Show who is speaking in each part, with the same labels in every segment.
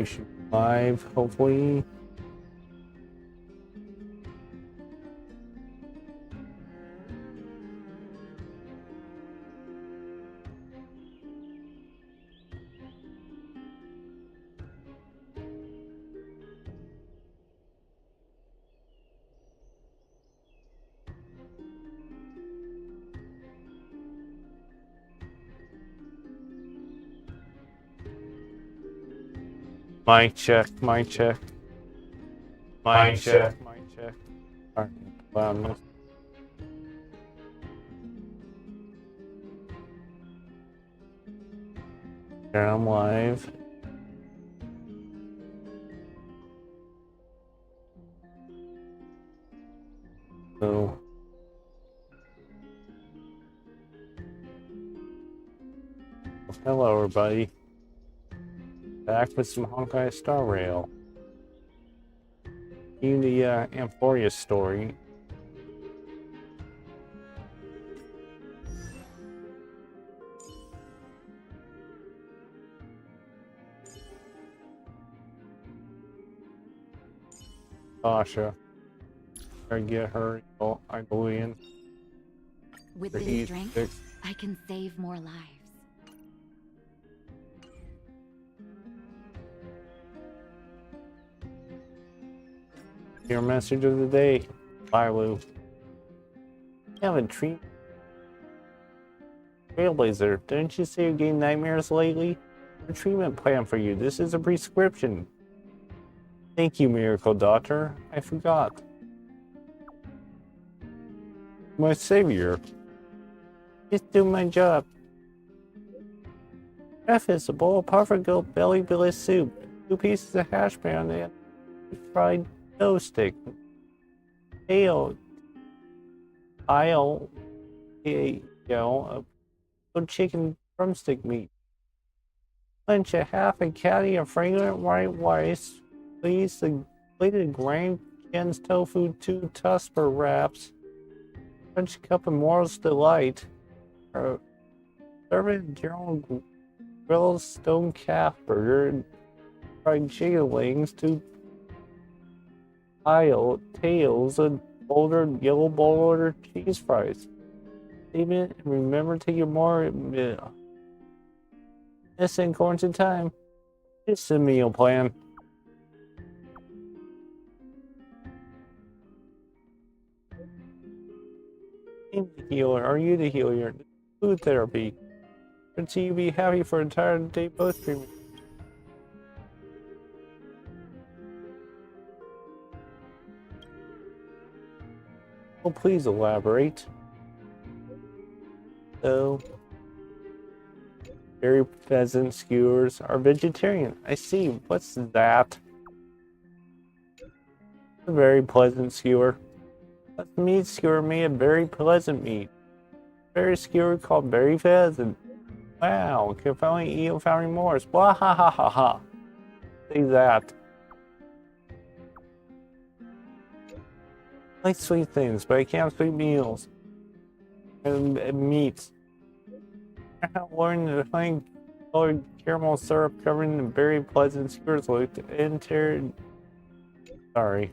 Speaker 1: we should be live, hopefully. Mic check, mic check. Mic check, mic check. Alright, loudness. There, I'm live. So, hello everybody. Back with some Honkai Star Rail. In the Amphoreus story. Sasha. Try to get her, I believe in.
Speaker 2: With this strength, I can save more lives.
Speaker 1: Your message of the day, Lulu. You have a treat. Trailblazer, didn't you say you're getting nightmares lately? A treatment plan for you. This is a prescription. Thank you, Miracle Doctor. I forgot. My savior. Just do my job. Breakfast, a bowl of puffer-goat belly-billet soup, 2 pieces of hash brown, and fried dough stick. Aisle, a chicken drumstick meat. Lunch, a half a caddy of fragrant white rice. Please, the plated grind Jen's tofu, 2 Tusper wraps. French cup of Morals Delight. Servant General grilled stone calf burger. Fried chicken wings, 2 tails, and yellow boulder cheese fries. Statement, and remember to get more missing quarantine time. It's a meal plan. I'm the healer. Are you the healer? Food therapy. Should see you be happy for an entire day post treatment. Oh, please elaborate. So, berry pheasant skewers are vegetarian. I see. What's that? A very pleasant skewer. A meat skewer made of very pleasant meat. Berry skewer called berry pheasant. Wow, can finally eat without remorse. Blah ha ha ha ha. Say that. I like sweet things, but I can't sweet meals. And meats. I have learned to find colored caramel syrup covered in very pleasant skewers looked into. Sorry.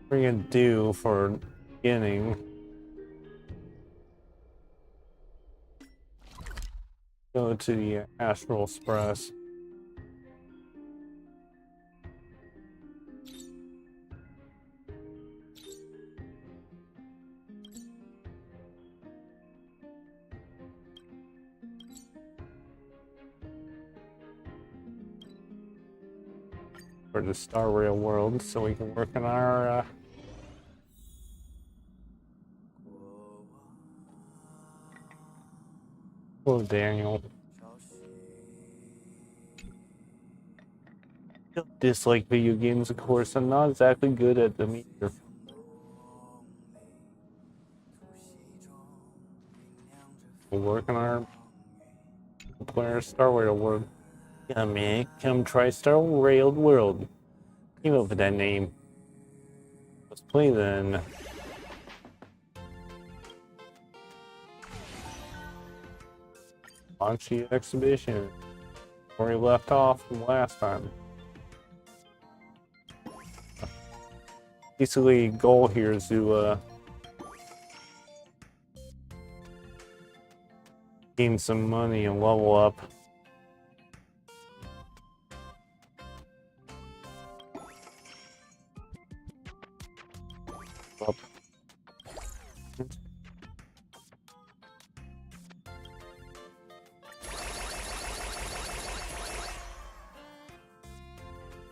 Speaker 1: What we're gonna do for beginning. Go to the Astral Express. For the Star Rail world, so we can work on our hello, Daniel. Don't dislike video games, of course. I'm not exactly good at them either. We'll work on our player Star Rail world. Come in, come try Star Rail world. Came up with that name. Let's play then. Launch the exhibition where we left off from last time. Basically, goal here is to gain some money and level up.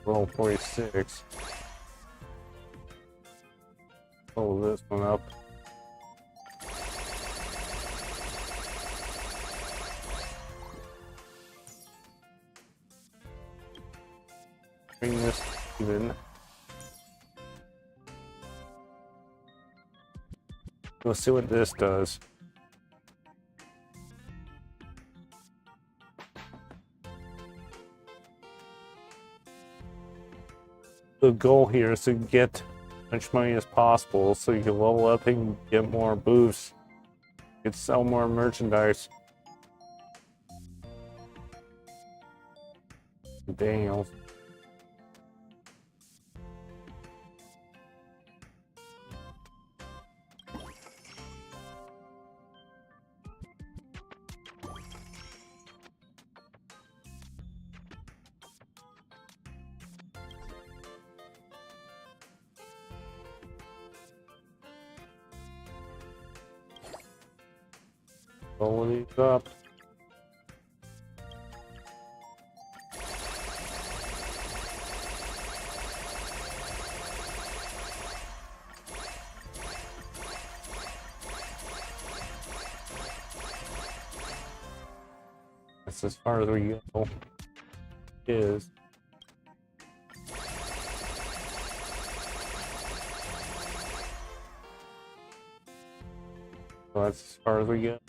Speaker 1: Roll 46. Pull this one up. Bring this even. We'll see what this does. The goal here is to get as much money as possible so you can level up and get more boosts. You can sell more merchandise. Daniel. Roll these up. That's as far as we go. Is. So that's as far as we get.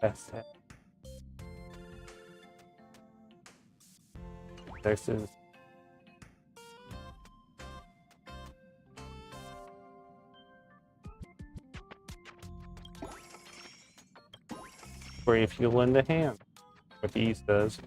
Speaker 1: That's it. Next is where if you lend a hand, what he says.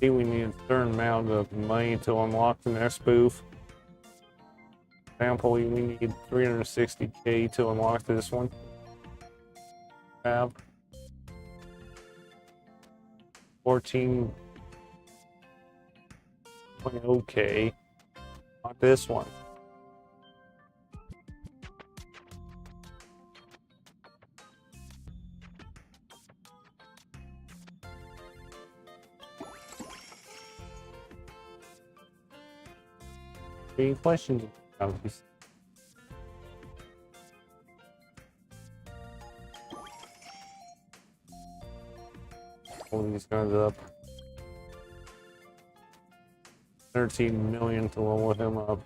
Speaker 1: We need a certain amount of money to unlock the next booth. For example, we need 360k to unlock this one. Have 14.0k on this one. Any questions about this? Pull these guys up. 13 million to level him up.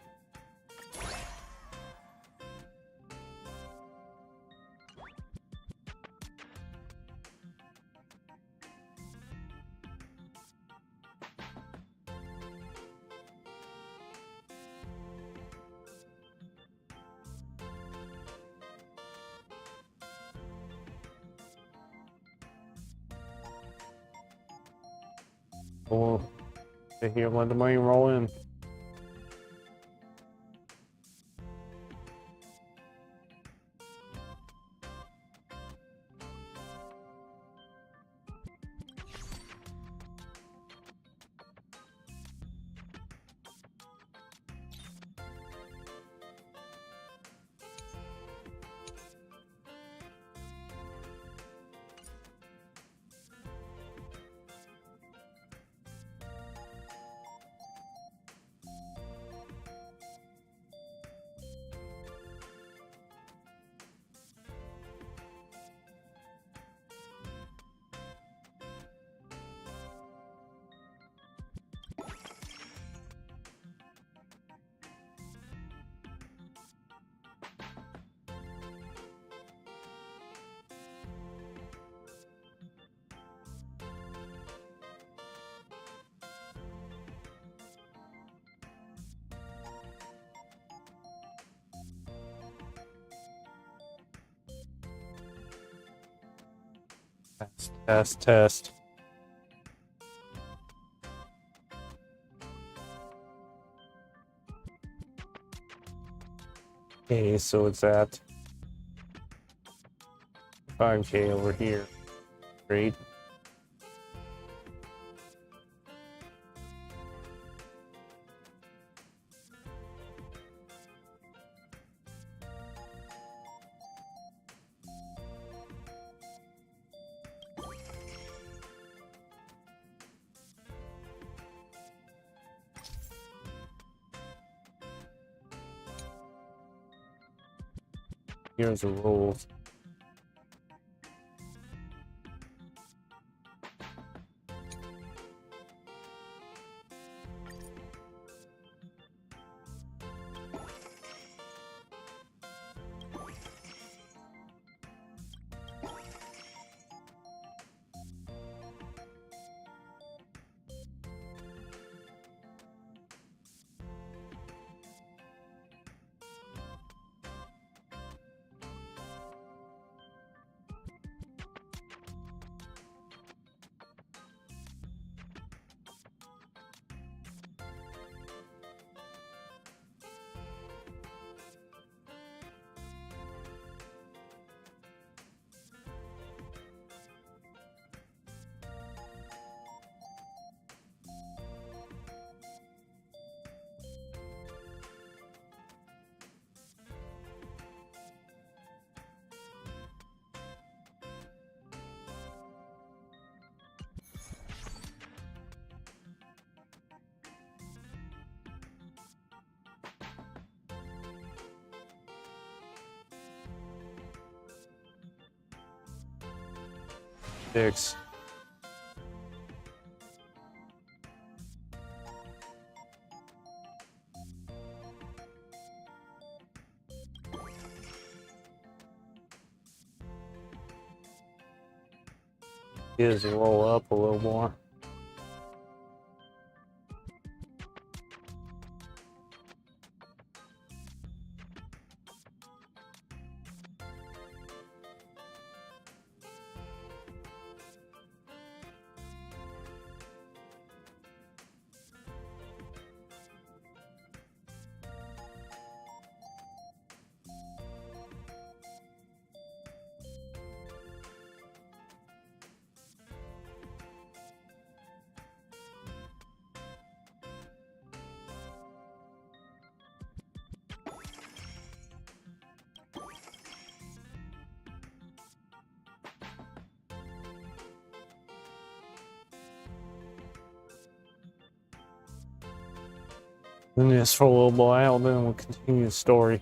Speaker 1: We'll sit here, let the money roll in. Test, test, test. Okay, so it's at 5K over here. Great. Here's the rules. Six. Is roll up a little more. And this for a little while, then we'll continue the story.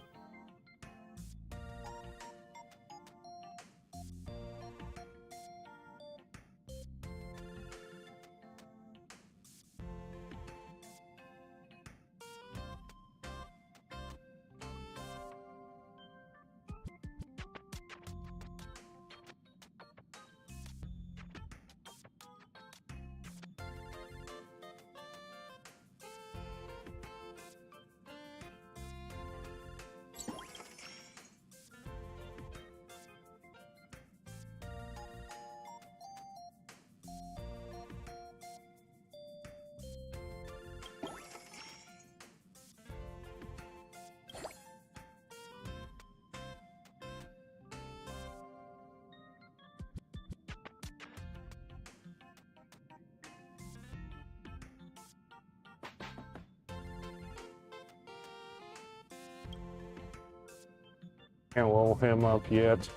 Speaker 1: Can't roll him up yet.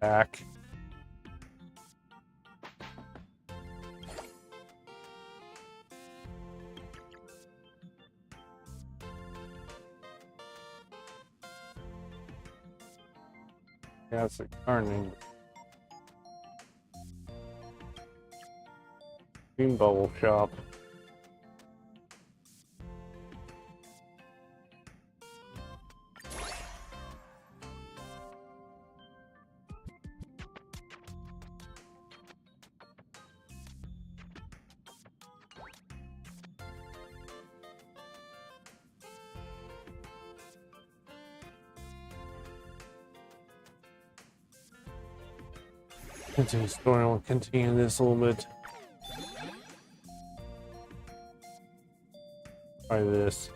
Speaker 1: back. Yeah, it's a turning. Green bubble shop. Continue story. We'll continue this a little bit. Try this.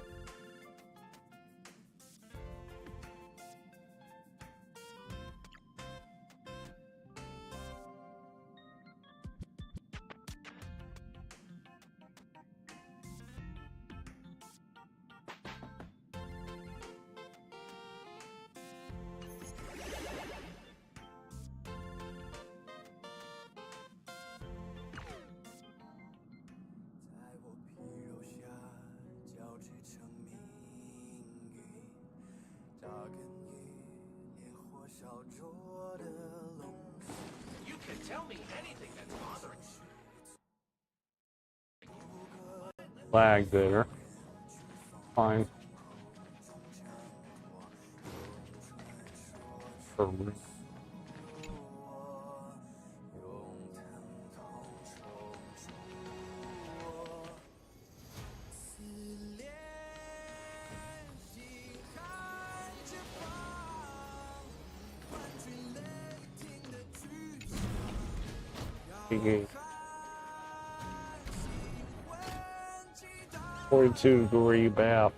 Speaker 3: You can tell me anything that's bothering you.
Speaker 1: Lag there. Fine. Okay. 42-degree bath.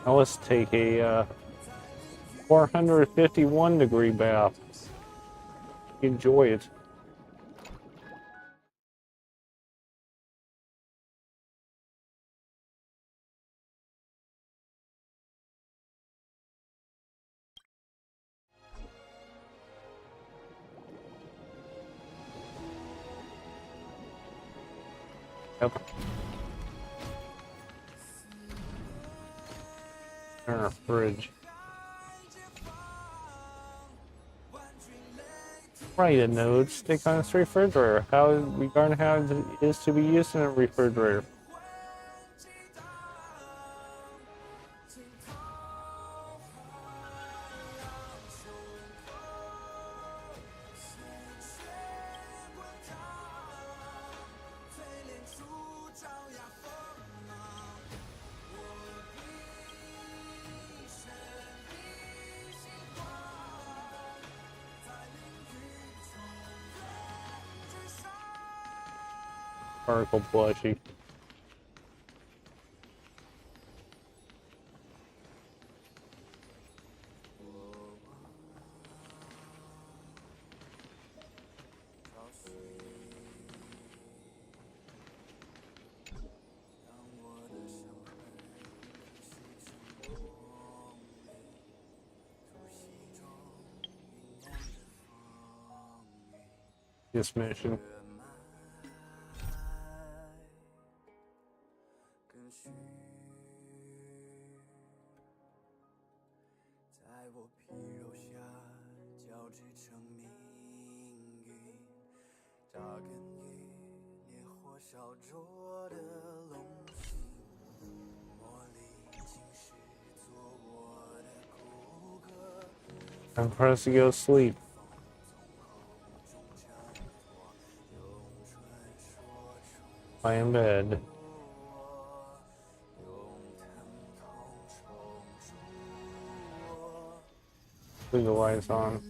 Speaker 1: Now let's take a 451-degree bath. Enjoy it. Yep. In our fridge. Right, a node stick on its refrigerator. How regarding how it is to be used in a refrigerator. Particle plushie. This mission. I'm pressed to go to sleep. I am in bed. Leave the lights on.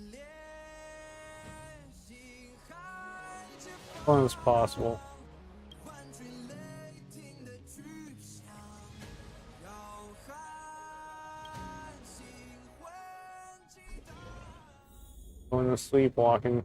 Speaker 1: As long as possible. sleepwalking.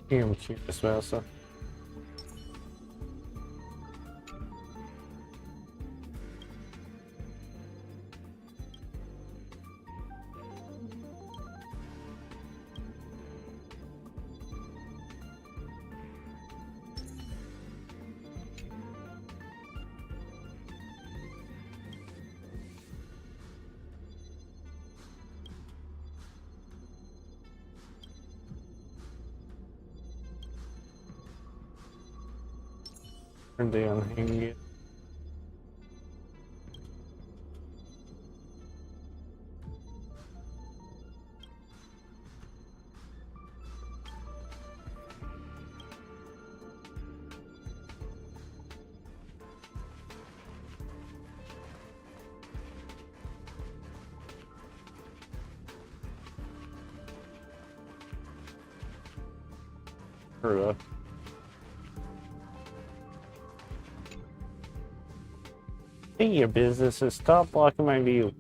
Speaker 1: I'm curious about stuff. Turn down hang it. Hurry up. Hey, your businesses, stop blocking my view.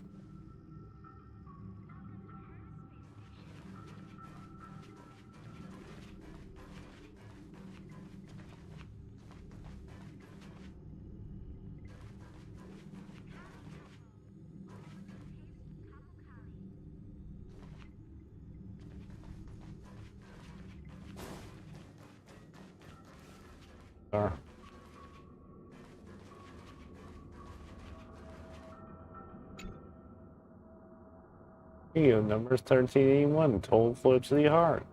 Speaker 1: Sorry. Video numbers 1381, told flips of the heart.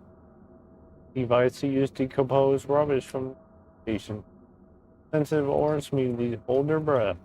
Speaker 1: Device to use decomposed rubbish from the station. Sensitive orange community, hold their breath.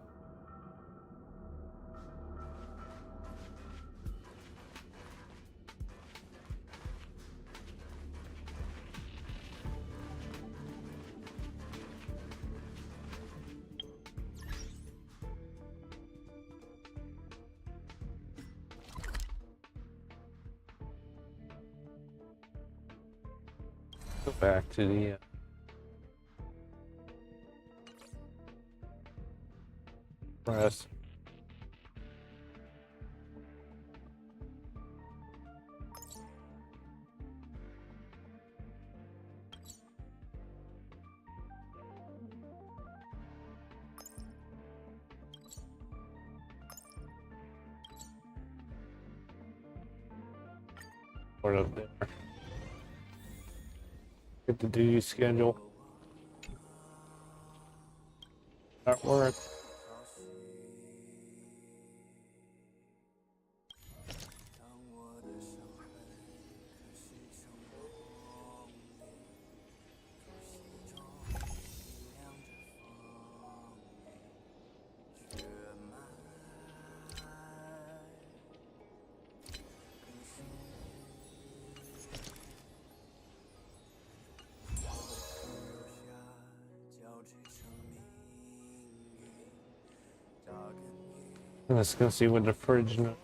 Speaker 1: Go back to the press. Sort of there. Get the duty schedule. That work. Let's go see what the fridge knows.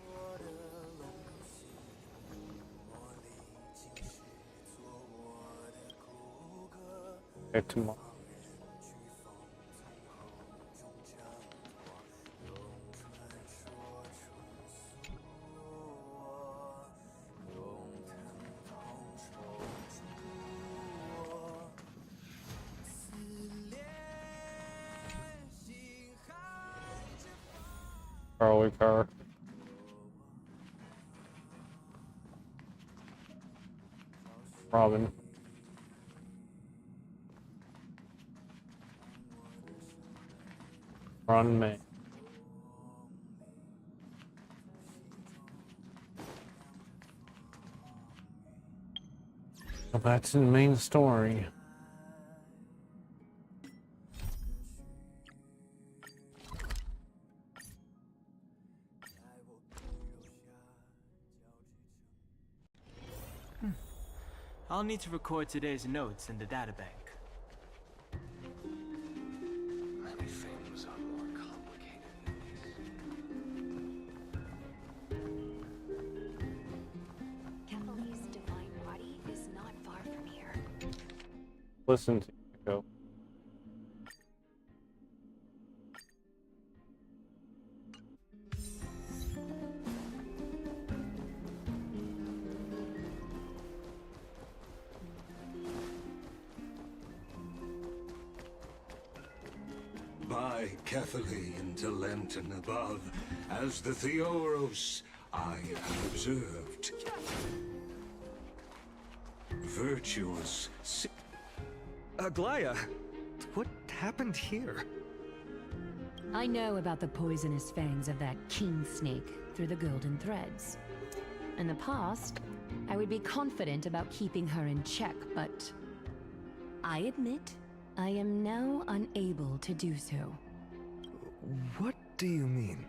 Speaker 1: Okay, tomorrow. Carly car. Robin. Run me. Go back to the main story.
Speaker 4: I'll need to record today's notes in the databank.
Speaker 3: Many things are more complicated than this.
Speaker 2: Kephal's divine body is not far from here.
Speaker 1: Listen to Echo.
Speaker 5: By Kephali into Lenten above, as the Theoros I have observed. Virtuous.
Speaker 6: Aglaya, what happened here?
Speaker 7: I know about the poisonous fangs of that king snake through the golden threads. In the past, I would be confident about keeping her in check, but I admit I am now unable to do so.
Speaker 6: What do you mean?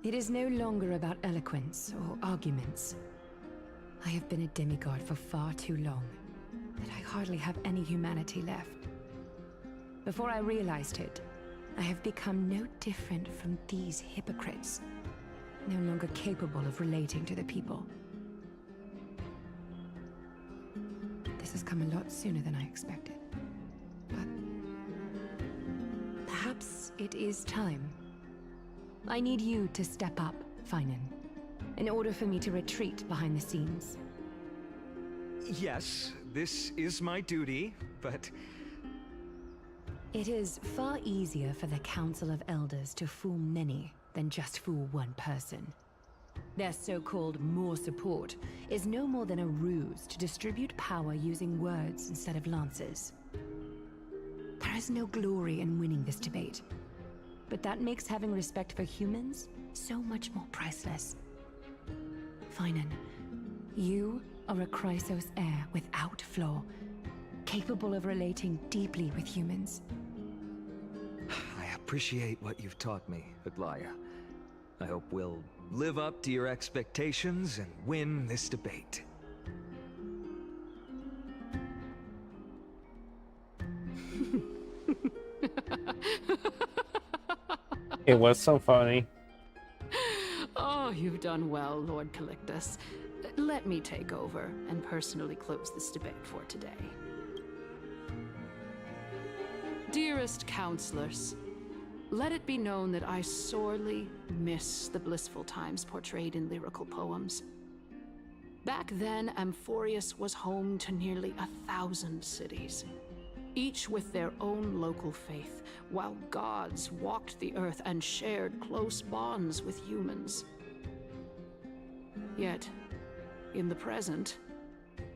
Speaker 7: It is no longer about eloquence or arguments. I have been a demigod for far too long that I hardly have any humanity left. Before I realized it, I have become no different from these hypocrites, no longer capable of relating to the people. This has come a lot sooner than I expected. But perhaps it is time. I need you to step up, Finan, in order for me to retreat behind the scenes.
Speaker 6: Yes, this is my duty, but...
Speaker 7: It is far easier for the Council of Elders to fool many than just fool one person. Their so-called more support is no more than a ruse to distribute power using words instead of lances. There is no glory in winning this debate, but that makes having respect for humans so much more priceless. Finan, you are a Chrysos heir without flaw, capable of relating deeply with humans.
Speaker 6: I appreciate what you've taught me, Aglaya. I hope we'll live up to your expectations and win this debate.
Speaker 1: It was so funny.
Speaker 8: Oh, you've done well, Lord Calictus. Let me take over and personally close this debate for today. Dearest counselors, let it be known that I sorely miss the blissful times portrayed in lyrical poems. Back then, Amphoreus was home to nearly 1,000 cities, each with their own local faith, while gods walked the earth and shared close bonds with humans. Yet, in the present,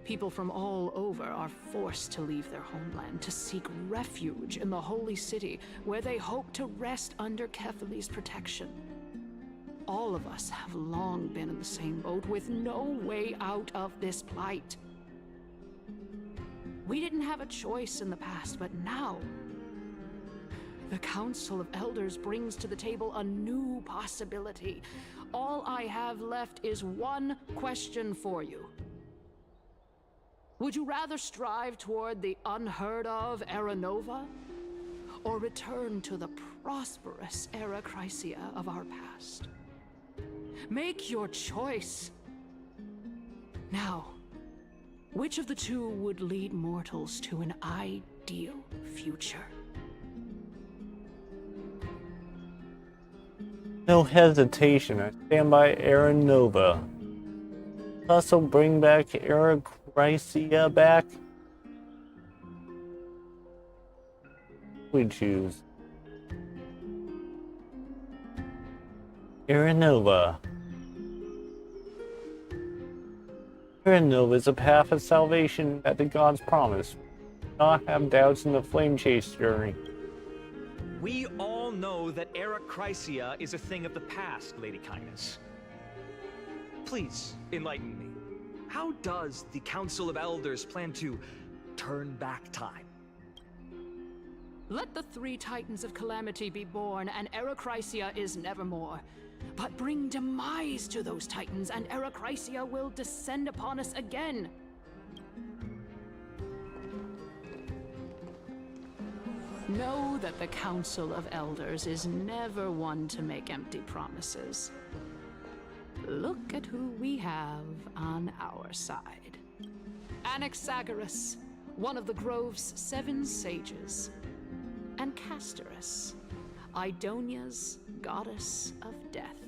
Speaker 8: people from all over are forced to leave their homeland to seek refuge in the holy city, where they hope to rest under Kephali's protection. All of us have long been in the same boat, with no way out of this plight. We didn't have a choice in the past, but now the Council of Elders brings to the table a new possibility. All I have left is one question for you. Would you rather strive toward the unheard of Era Nova, or return to the prosperous Era Chrysia of our past? Make your choice. Now, which of the two would lead mortals to an ideal future?
Speaker 1: No hesitation. I stand by Era Nova. Also bring back Era Chrysia back. We choose Era Nova. Era Nova is a path of salvation that the gods promise. Do not have doubts in the flame chase journey.
Speaker 6: We all know that Era Chrysia is a thing of the past, Lady Kindness. Please, enlighten me. How does the Council of Elders plan to turn back time?
Speaker 8: Let the three Titans of Calamity be born, and Era Chrysia is nevermore. but bring demise to those titans, and Erechrysia will descend upon us again. Know that the Council of Elders is never one to make empty promises. Look at who we have on our side. Anaxagoras, one of the Grove's 7 sages, and Castorus, Idonia's goddess of death.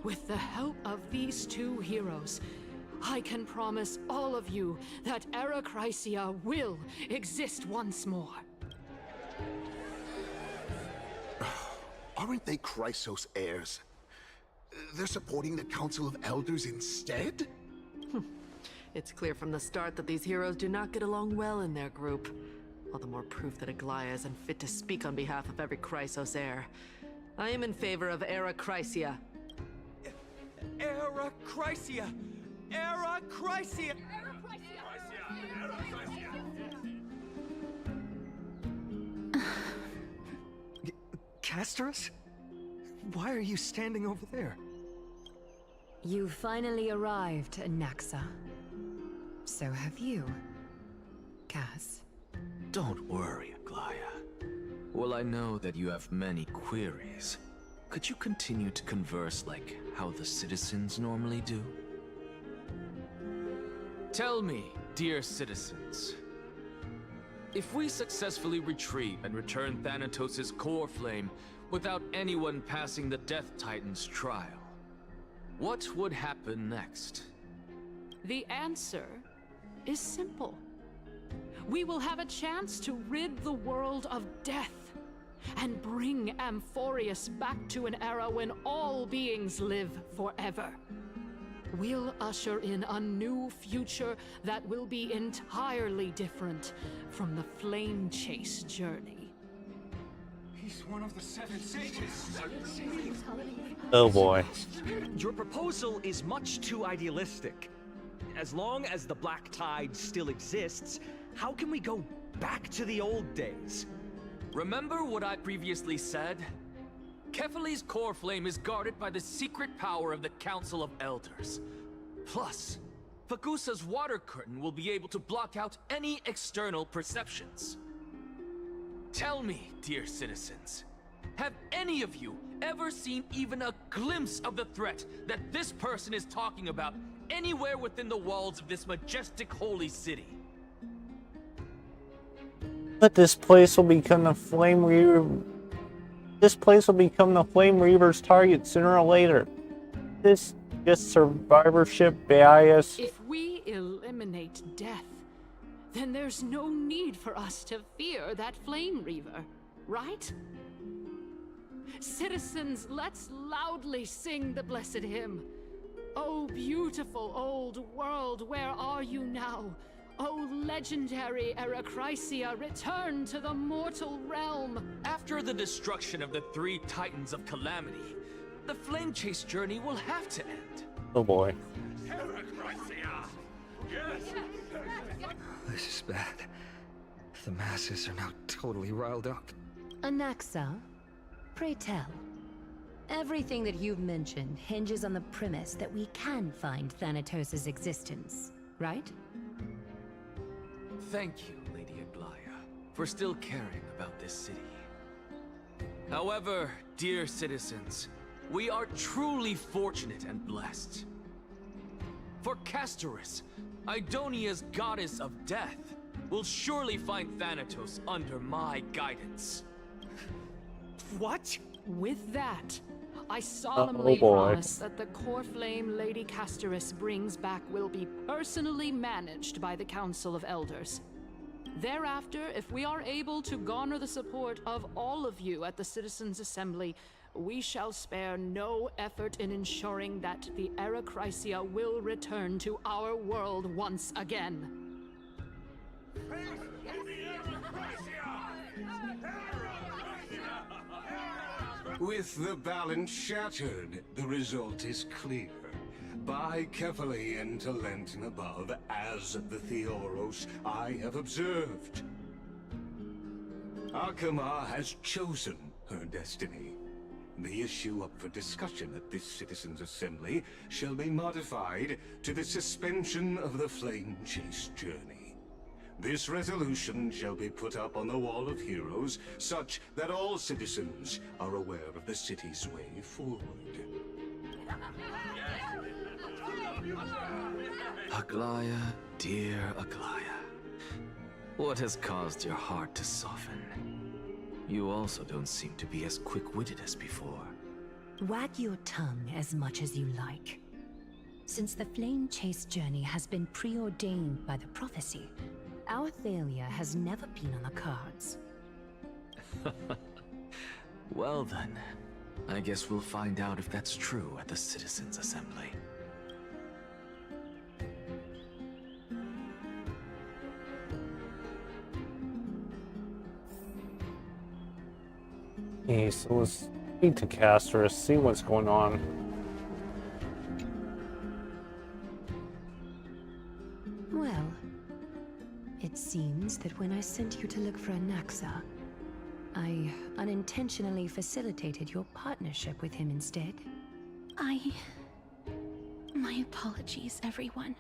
Speaker 8: With the help of these 2 heroes, I can promise all of you that Erechrysia will exist once more.
Speaker 9: Aren't they Chrysos heirs? They're supporting the Council of Elders instead?
Speaker 10: It's clear from the start that these heroes do not get along well in their group. All the more proof that Aglaia is unfit to speak on behalf of every Chrysos heir. I am in favor of Erechrysia.
Speaker 6: Erechrysia! Erechrysia! Castorus? Why are you standing over there?
Speaker 7: You finally arrived, Naxa. So have you, Cass.
Speaker 11: Don't worry, Aglaia. Well, I know that you have many queries. Could you continue to converse like how the citizens normally do? Tell me, dear citizens, if we successfully retrieve and return Thanatos' core flame without anyone passing the Death Titan's trial, what would happen next?
Speaker 8: The answer is simple. We will have a chance to rid the world of death and bring Amphoreus back to an era when all beings live forever. We'll usher in a new future that will be entirely different from the flame chase journey.
Speaker 6: He's one of the 7 sages.
Speaker 1: Oh boy.
Speaker 6: Your proposal is much too idealistic. As long as the Black Tide still exists, how can we go back to the old days?
Speaker 11: Remember what I previously said? Kephale's core flame is guarded by the secret power of the Council of Elders. Plus, Fagusa's water curtain will be able to block out any external perceptions. Tell me, dear citizens, have any of you ever seen even a glimpse of the threat that this person is talking about anywhere within the walls of this majestic holy city?
Speaker 1: But this place will become the Flame Reaver. This place will become the Flame Reaver's target sooner or later. This just survivorship bias.
Speaker 8: If we eliminate death, then there's no need for us to fear that Flame Reaver, right? Citizens, let's loudly sing the blessed hymn. Oh, beautiful old world, where are you now? Oh, legendary Erechrysia, return to the mortal realm!
Speaker 11: After the destruction of the 3 Titans of Calamity, the Flame Chase journey will have to end.
Speaker 1: Oh boy.
Speaker 5: Erechrysia! Yes!
Speaker 6: This is bad. The masses are now totally riled up.
Speaker 7: Anaxa, pray tell. Everything that you've mentioned hinges on the premise that we can find Thanatos' existence, right?
Speaker 11: Thank you, Lady Aglaia, for still caring about this city. However, dear citizens, we are truly fortunate and blessed. For Castorus, Idonia's goddess of death, will surely find Thanatos under my guidance.
Speaker 6: What?
Speaker 8: With that, I solemnly
Speaker 1: boy.
Speaker 8: promise that the core flame Lady Castorus brings back will be personally managed by the Council of Elders. Thereafter, if we are able to garner the support of all of you at the Citizens' Assembly, we shall spare no effort in ensuring that the Erechrysia will return to our world once again.
Speaker 5: With the balance shattered, the result is clear. By Kephale into Lenten above, as the Theoros I have observed. Akama has chosen her destiny. The issue up for discussion at this citizens' assembly shall be modified to the suspension of the flame chase journey. This resolution shall be put up on the Wall of Heroes, such that all citizens are aware of the city's way forward.
Speaker 11: Aglaya, dear Aglaya. What has caused your heart to soften? You also don't seem to be as quick-witted as before.
Speaker 7: Wag your tongue as much as you like. Since the flame chase journey has been preordained by the prophecy, our failure has never been on the cards.
Speaker 11: Well then, I guess we'll find out if that's true at the Citizens' Assembly.
Speaker 1: Okay, so let's speak to Castor, see what's going on.
Speaker 7: Well, it seems that when I sent you to look for Anaxa, I unintentionally facilitated your partnership with him instead.
Speaker 12: My apologies, everyone.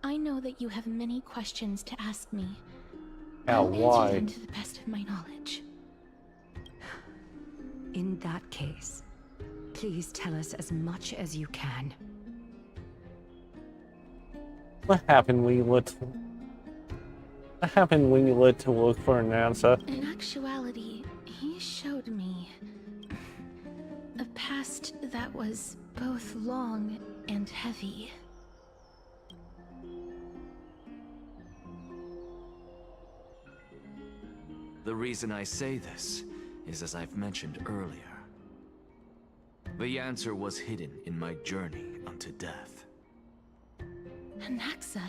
Speaker 12: I know that you have many questions to ask me. I'll answer them to the best of my knowledge.
Speaker 7: In that case, please tell us as much as you can.
Speaker 1: What happened when you let to look for an answer?
Speaker 12: In actuality, he showed me a past that was both long and heavy.
Speaker 11: The reason I say this is as I've mentioned earlier. The answer was hidden in my journey unto death.
Speaker 12: Anaxa,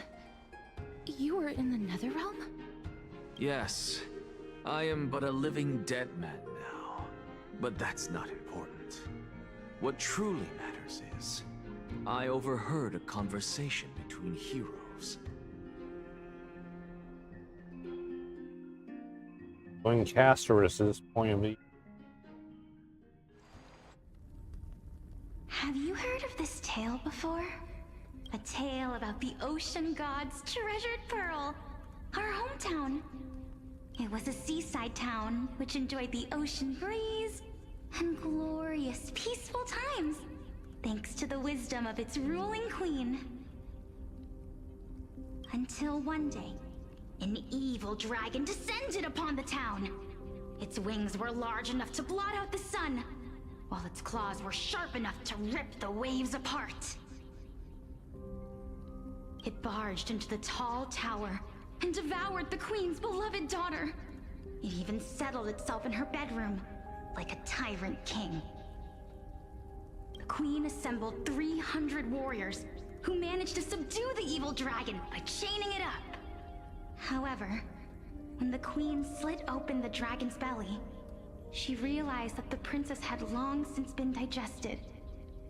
Speaker 12: you were in the Netherrealm?
Speaker 11: Yes, I am but a living dead man now, but that's not important. What truly matters is, I overheard a conversation between heroes.
Speaker 1: Going Castor's point of view.
Speaker 13: Have you heard of this tale before? A tale about the ocean god's treasured pearl, our hometown. It was a seaside town which enjoyed the ocean breeze and glorious, peaceful times, thanks to the wisdom of its ruling queen. Until one day, an evil dragon descended upon the town. Its wings were large enough to blot out the sun, while its claws were sharp enough to rip the waves apart. It barged into the tall tower and devoured the queen's beloved daughter. It even settled itself in her bedroom, like a tyrant king. The queen assembled 300 warriors who managed to subdue the evil dragon by chaining it up. However, when the queen slit open the dragon's belly, she realized that the princess had long since been digested,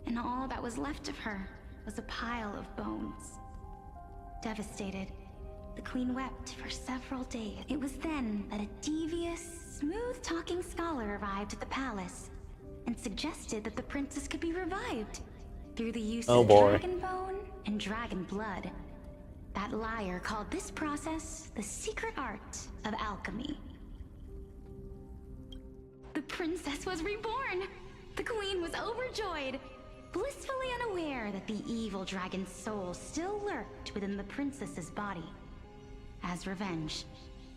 Speaker 13: and all that was left of her was a pile of bones. Devastated, the queen wept for several days. It was then that a devious, smooth-talking scholar arrived at the palace and suggested that the princess could be revived through the use of dragon bone and dragon blood. That liar called this process the secret art of alchemy. The princess was reborn! The queen was overjoyed, blissfully unaware that the evil dragon's soul still lurked within the princess's body. As revenge,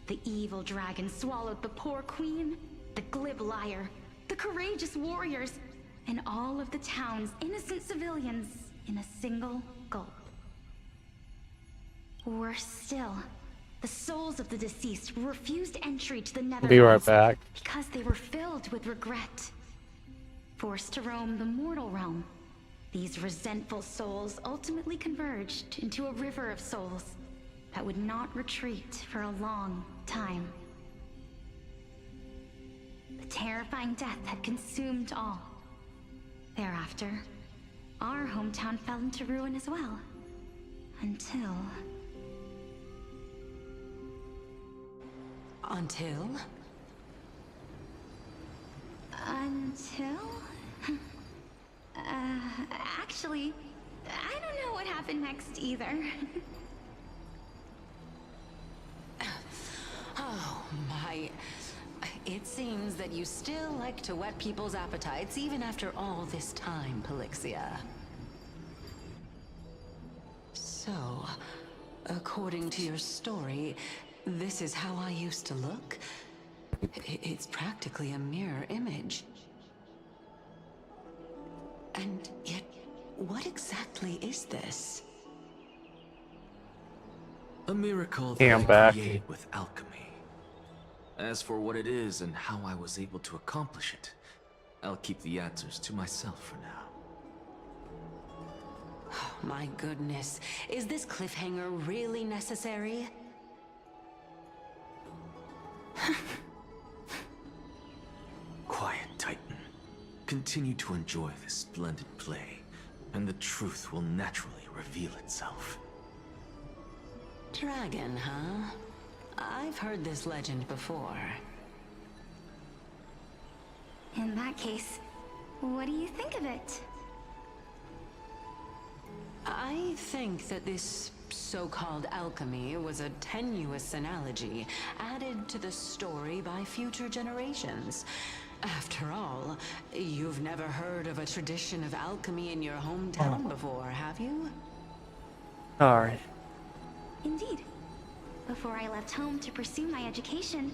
Speaker 13: the evil dragon swallowed the poor queen, the glib liar, the courageous warriors, and all of the town's innocent civilians in a single gulp. Worse still, the souls of the deceased refused entry to the Netherlands.
Speaker 1: Be right back.
Speaker 13: Because they were filled with regret. Forced to roam the mortal realm, these resentful souls ultimately converged into a river of souls that would not retreat for a long time. The terrifying death had consumed all. Thereafter, our hometown fell into ruin as well. Until... Until... actually, I don't know what happened next either.
Speaker 7: Oh, my... It seems that you still like to whet people's appetites even after all this time, Pelixia. So, according to your story, this is how I used to look? It's practically a mirror image. And yet, what exactly is this?
Speaker 11: A miracle
Speaker 1: Hey,
Speaker 11: that
Speaker 1: I'm
Speaker 11: I
Speaker 1: back.
Speaker 11: create with alchemy. As for what it is and how I was able to accomplish it, I'll keep the answers to myself for now.
Speaker 7: My goodness, is this cliffhanger really necessary?
Speaker 11: Quiet, Titan. Continue to enjoy this splendid play, and the truth will naturally reveal itself.
Speaker 7: Dragon, huh? I've heard this legend before.
Speaker 13: In that case, what do you think of it?
Speaker 7: I think that this so-called alchemy was a tenuous analogy added to the story by future generations. After all, you've never heard of a tradition of alchemy in your hometown before, have you?
Speaker 1: Alright.
Speaker 13: Indeed. Before I left home to pursue my education,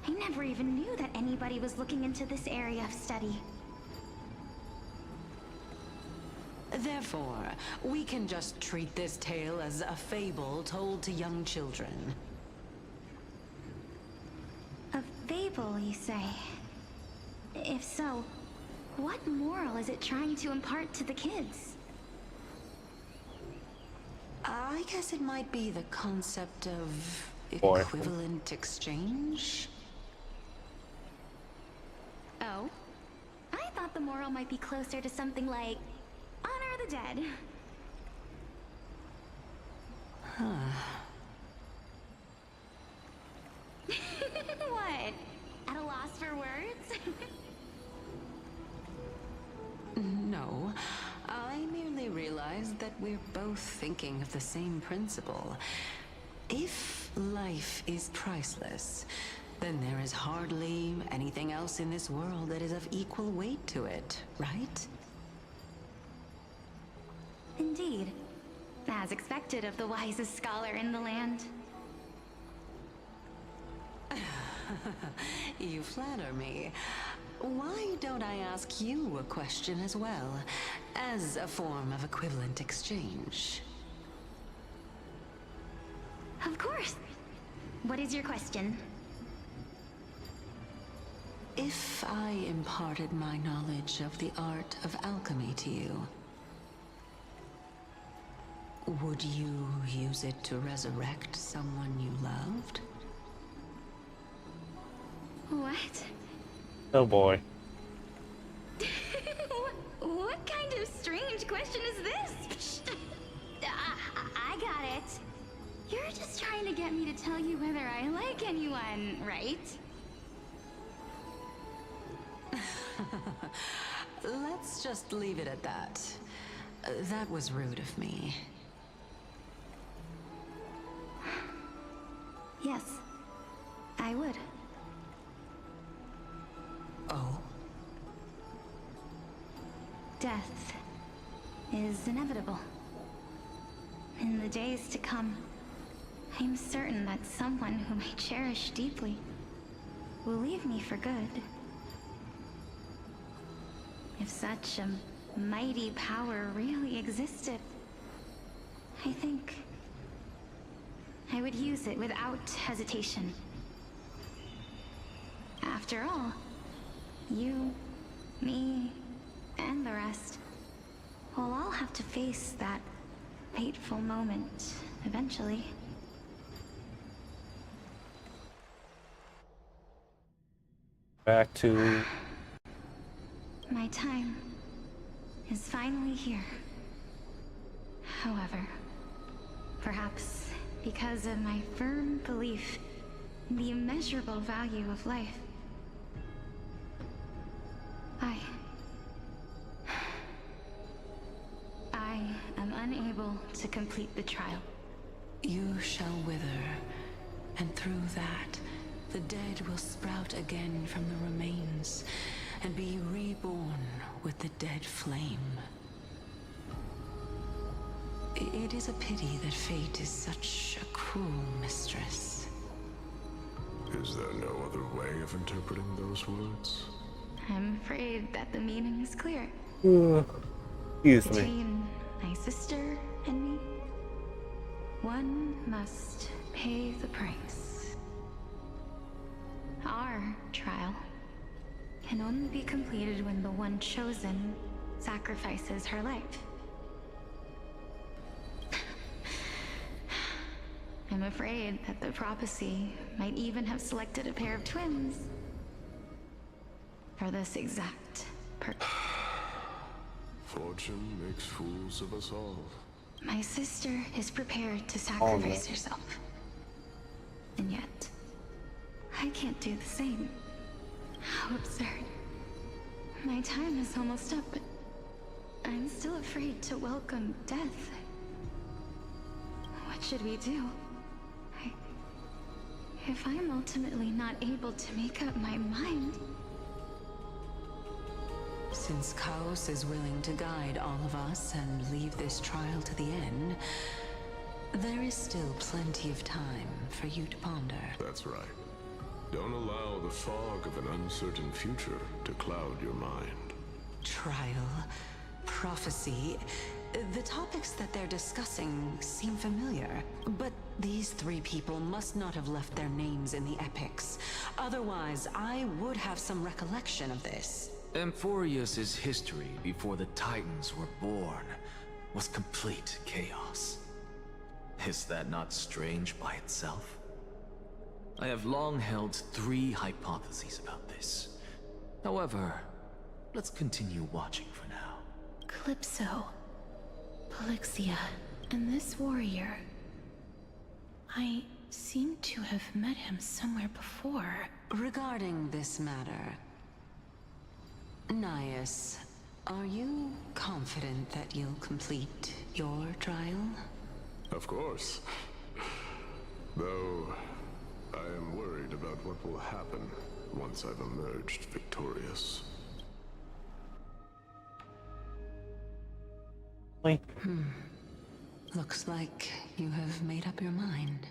Speaker 13: I never even knew that anybody was looking into this area of study.
Speaker 7: Therefore, we can just treat this tale as a fable told to young children.
Speaker 13: A fable, you say? If so, what moral is it trying to impart to the kids?
Speaker 7: I guess it might be the concept of
Speaker 1: Boy.
Speaker 7: equivalent exchange?
Speaker 13: Oh? I thought the moral might be closer to something like honor the dead. What? At a loss for words?
Speaker 7: No, I merely realized that we're both thinking of the same principle. If life is priceless, then there is hardly anything else in this world that is of equal weight to it, right?
Speaker 13: Indeed. As expected of the wisest scholar in the land.
Speaker 7: You flatter me. Why don't I ask you a question as well, as a form of equivalent exchange?
Speaker 13: Of course. What is your question?
Speaker 7: If I imparted my knowledge of the art of alchemy to you, would you use it to resurrect someone you loved?
Speaker 13: What?
Speaker 1: Oh boy.
Speaker 13: What kind of strange question is this? I got it. You're just trying to get me to tell you whether I like anyone, right?
Speaker 7: Let's just leave it at that. That was rude of me.
Speaker 13: Yes, I would.
Speaker 7: Oh?
Speaker 13: Death is inevitable. In the days to come, I'm certain that someone whom I cherish deeply will leave me for good. If such a mighty power really existed, I think I would use it without hesitation. After all, you, me, and the rest will all have to face that fateful moment eventually.
Speaker 1: Back to...
Speaker 13: My time is finally here. However, perhaps because of my firm belief in the immeasurable value of life,
Speaker 12: to complete the trial.
Speaker 7: You shall wither, and through that, the dead will sprout again from the remains, and be reborn with the dead flame. It is a pity that fate is such a cruel mistress.
Speaker 14: Is there no other way of interpreting those words?
Speaker 12: I'm afraid that the meaning is clear.
Speaker 1: Excuse me.
Speaker 12: Between my sister and me, one must pay the price. Our trial can only be completed when the one chosen sacrifices her life. I'm afraid that the prophecy might even have selected a pair of twins for this exact purpose.
Speaker 14: Fortune makes fools of us all.
Speaker 12: My sister is prepared to sacrifice herself. And yet, I can't do the same. How absurd. My time is almost up, but I'm still afraid to welcome death. What should we do? If I'm ultimately not able to make up my mind...
Speaker 7: Since Chaos is willing to guide all of us and leave this trial to the end, there is still plenty of time for you to ponder.
Speaker 14: That's right. Don't allow the fog of an uncertain future to cloud your mind.
Speaker 7: Trial, prophecy, the topics that they're discussing seem familiar, but these three people must not have left their names in the epics. Otherwise, I would have some recollection of this.
Speaker 11: Amphoreus' history before the Titans were born was complete chaos. Is that not strange by itself? I have long held three hypotheses about this. However, let's continue watching for now.
Speaker 12: Calypso, Polixia, and this warrior. I seem to have met him somewhere before.
Speaker 7: Regarding this matter, Nias, are you confident that you'll complete your trial?
Speaker 14: Of course. Though, I am worried about what will happen once I've emerged victorious.
Speaker 7: Looks like you have made up your mind.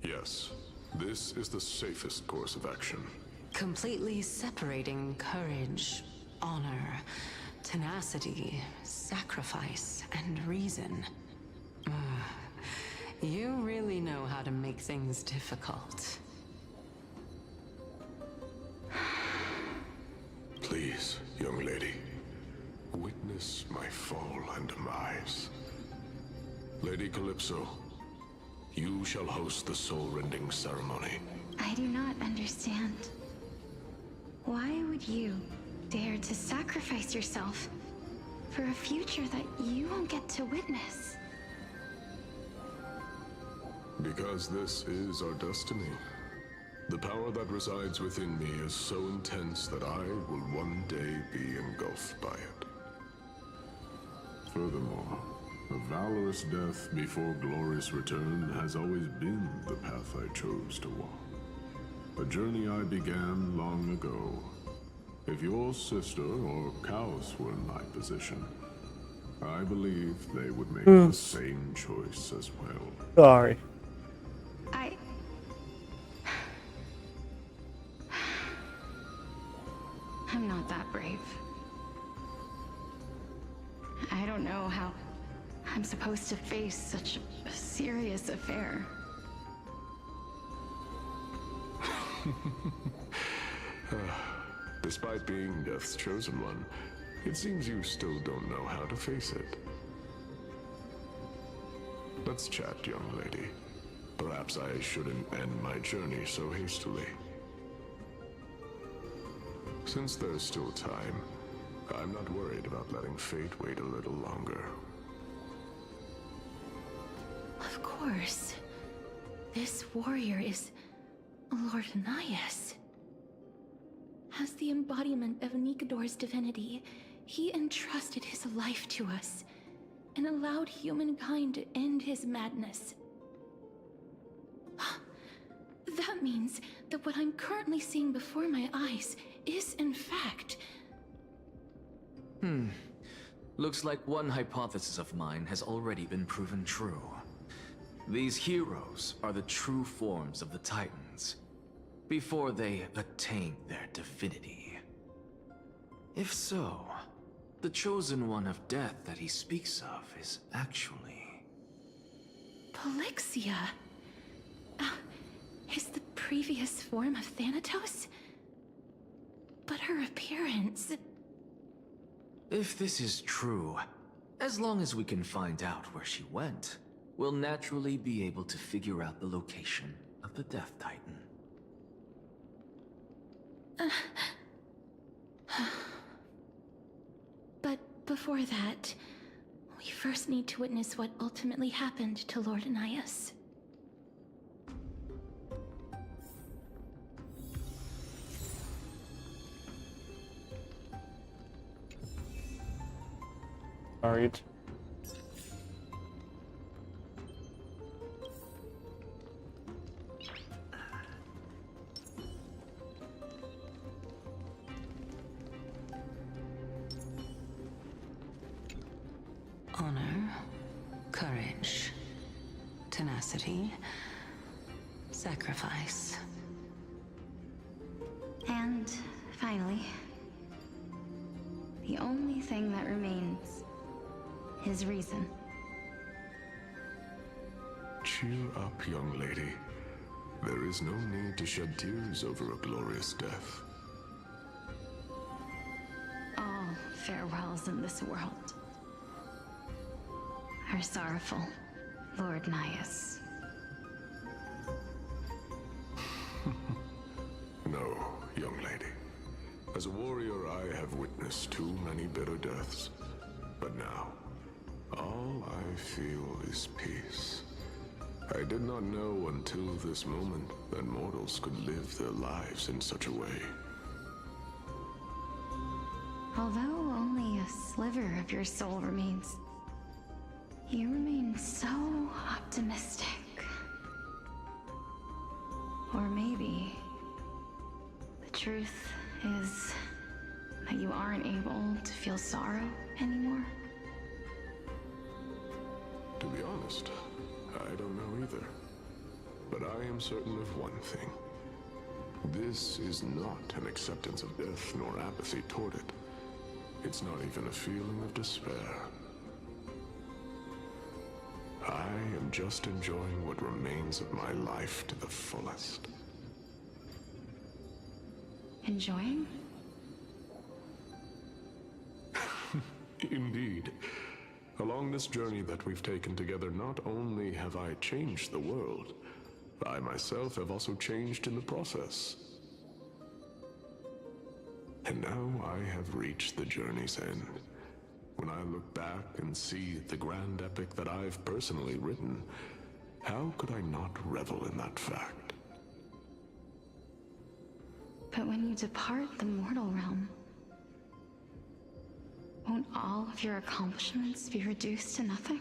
Speaker 14: Yes, this is the safest course of action.
Speaker 7: Completely separating courage, honor, tenacity, sacrifice, and reason. You really know how to make things difficult.
Speaker 14: Please, young lady, witness my fall and demise. Lady Calypso, you shall host the soul-rending ceremony.
Speaker 12: I do not understand. Why would you dare to sacrifice yourself for a future that you won't get to witness?
Speaker 14: Because this is our destiny. The power that resides within me is so intense that I will one day be engulfed by it. Furthermore, a valorous death before glorious return has always been the path I chose to walk. A journey I began long ago. If your sister or Chaos were in my position, I believe they would make the same choice as well.
Speaker 1: Sorry.
Speaker 12: I'm not that brave. I don't know how I'm supposed to face such a serious affair.
Speaker 14: Despite being Death's chosen one, it seems you still don't know how to face it. Let's chat, young lady. Perhaps I shouldn't end my journey so hastily. Since there's still time, I'm not worried about letting fate wait a little longer.
Speaker 12: Of course. This warrior is Lord Nias. As the embodiment of Nikador's divinity, he entrusted his life to us.
Speaker 13: and allowed humankind to end his madness. That means that what I'm currently seeing before my eyes is, in fact...
Speaker 11: Looks like one hypothesis of mine has already been proven true. These heroes are the true forms of the Titans, before they attain their divinity. If so, the chosen one of death that he speaks of is actually...
Speaker 13: Polixia? Is the previous form of Thanatos? But her appearance...
Speaker 11: If this is true, as long as we can find out where she went, we'll naturally be able to figure out the location of the Death Titan.
Speaker 13: But before that, we first need to witness what ultimately happened to Lord Anaias.
Speaker 1: Alright.
Speaker 7: Honor, courage, tenacity, sacrifice.
Speaker 12: And finally, the only thing that remains is reason.
Speaker 14: Cheer up, young lady. There is no need to shed tears over a glorious death.
Speaker 12: All farewells in this world are sorrowful, Lord Naias.
Speaker 14: No, young lady. As a warrior, I have witnessed too many bitter deaths. But now, all I feel is peace. I did not know until this moment that mortals could live their lives in such a way.
Speaker 12: Although only a sliver of your soul remains, you remain so optimistic. Or maybe the truth is that you aren't able to feel sorrow anymore.
Speaker 14: To be honest, I don't know either. But I am certain of one thing. This is not an acceptance of death nor apathy toward it. It's not even a feeling of despair. I am just enjoying what remains of my life to the fullest.
Speaker 12: Enjoying?
Speaker 14: Indeed. Along this journey that we've taken together, not only have I changed the world, I myself have also changed in the process. And now I have reached the journey's end. When I look back and see the grand epic that I've personally written, how could I not revel in that fact?
Speaker 12: But when you depart the mortal realm, won't all of your accomplishments be reduced to nothing?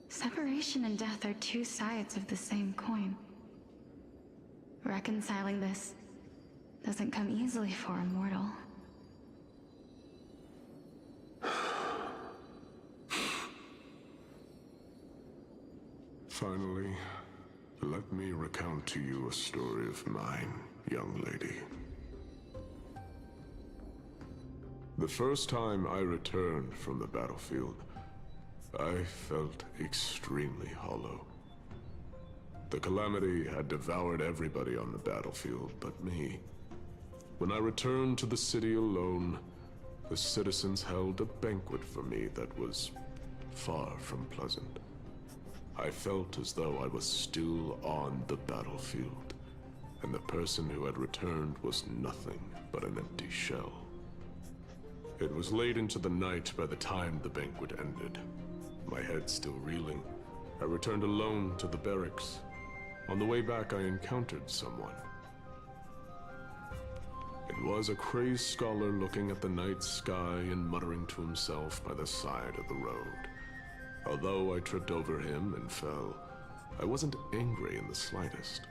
Speaker 12: Separation and death are two sides of the same coin. Reconciling this doesn't come easily for a mortal.
Speaker 14: Finally, let me recount to you a story of mine, young lady. The first time I returned from the battlefield, I felt extremely hollow. The calamity had devoured everybody on the battlefield but me. When I returned to the city alone, the citizens held a banquet for me that was far from pleasant. I felt as though I was still on the battlefield, and the person who had returned was nothing but an empty shell. It was late into the night by the time the banquet ended. My head still reeling, I returned alone to the barracks. On the way back, I encountered someone. It was a crazed scholar looking at the night sky and muttering to himself by the side of the road. Although I tripped over him and fell, I wasn't angry in the slightest.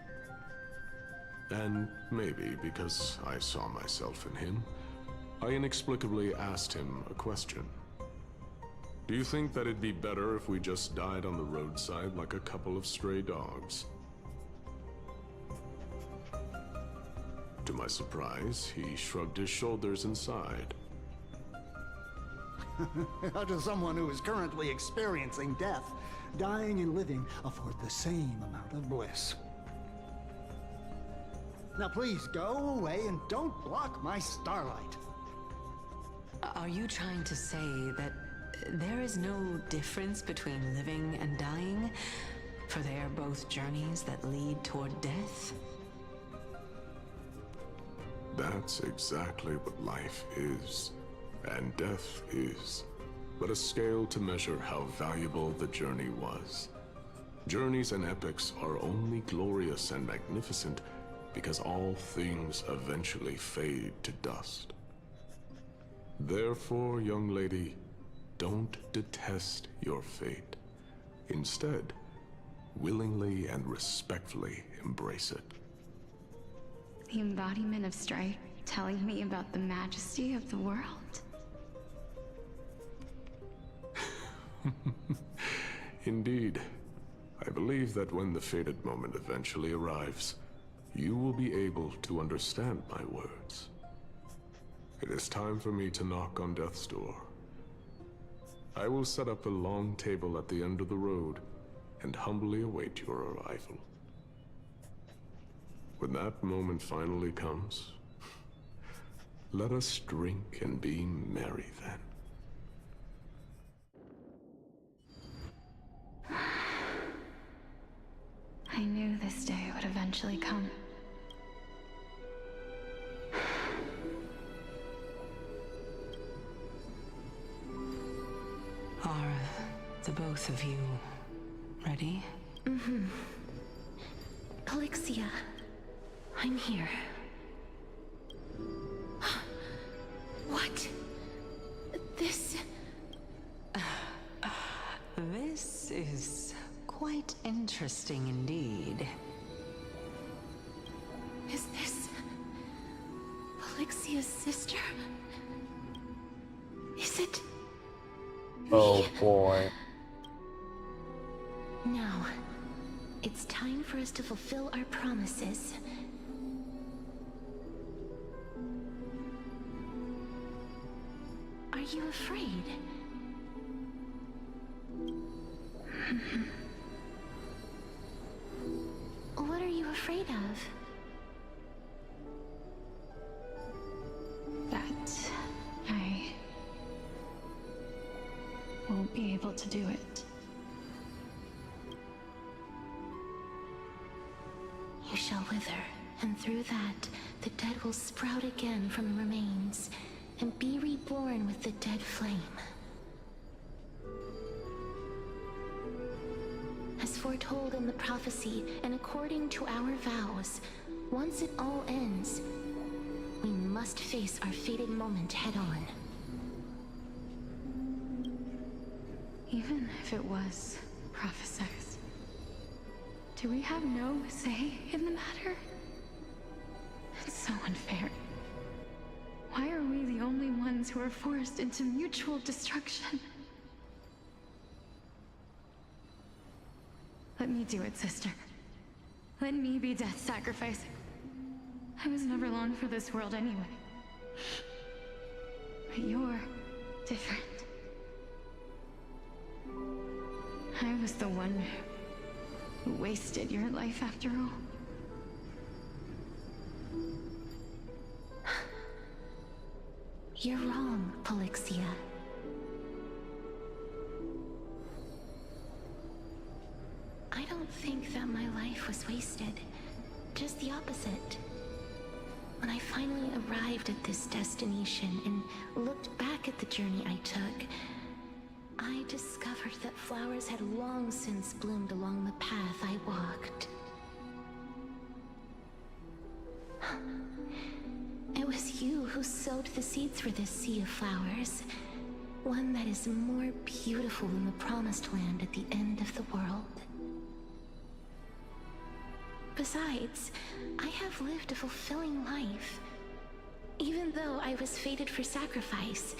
Speaker 14: And maybe because I saw myself in him, I inexplicably asked him a question. Do you think that it'd be better if we just died on the roadside like a couple of stray dogs? To my surprise, he shrugged his shoulders and sighed.
Speaker 15: To someone who is currently experiencing death, dying and living afford the same amount of bliss. Now please go away and don't block my starlight.
Speaker 7: Are you trying to say that there is no difference between living and dying? For they are both journeys that lead toward death?
Speaker 14: That's exactly what life is, and death is, but a scale to measure how valuable the journey was. Journeys and epics are only glorious and magnificent because all things eventually fade to dust. Therefore, young lady, don't detest your fate. Instead, willingly and respectfully embrace it.
Speaker 12: The embodiment of strife telling me about the majesty of the world.
Speaker 14: Indeed. I believe that when the fated moment eventually arrives, you will be able to understand my words. It is time for me to knock on death's door. I will set up a long table at the end of the road and humbly await your arrival. When that moment finally comes, let us drink and be merry then.
Speaker 12: I knew this day would eventually come.
Speaker 7: Are the both of you ready?
Speaker 12: Mm-hmm. Polixia, I'm here. What? This...
Speaker 7: This is quite interesting indeed.
Speaker 12: Is this... Polixia's sister? Is it...
Speaker 1: Oh boy.
Speaker 13: Now, it's time for us to fulfill our promises. Are you afraid? What are you afraid of?
Speaker 12: That I won't be able to do it.
Speaker 13: You shall wither, and through that, the dead will sprout again from remains, and be reborn with the dead flame. As foretold in the prophecy, and according to our vows, once it all ends, we must face our fated moment head-on.
Speaker 12: Even if it was prophesied, do we have no say in the matter? It's so unfair. Why are we the only ones who are forced into mutual destruction? Let me do it, sister. Let me be death sacrifice. I was never long for this world anyway. But you're different. I was the one who wasted your life after all.
Speaker 13: You're wrong, Polixia. I don't think that my life was wasted. Just the opposite. When I finally arrived at this destination and looked back at the journey I took, I discovered that flowers had long since bloomed along the path I walked. It was
Speaker 12: sowed the seeds for this sea of flowers. One that is more beautiful than the promised land at the end of the world. Besides, I have lived a fulfilling life. Even though I was fated for sacrifice,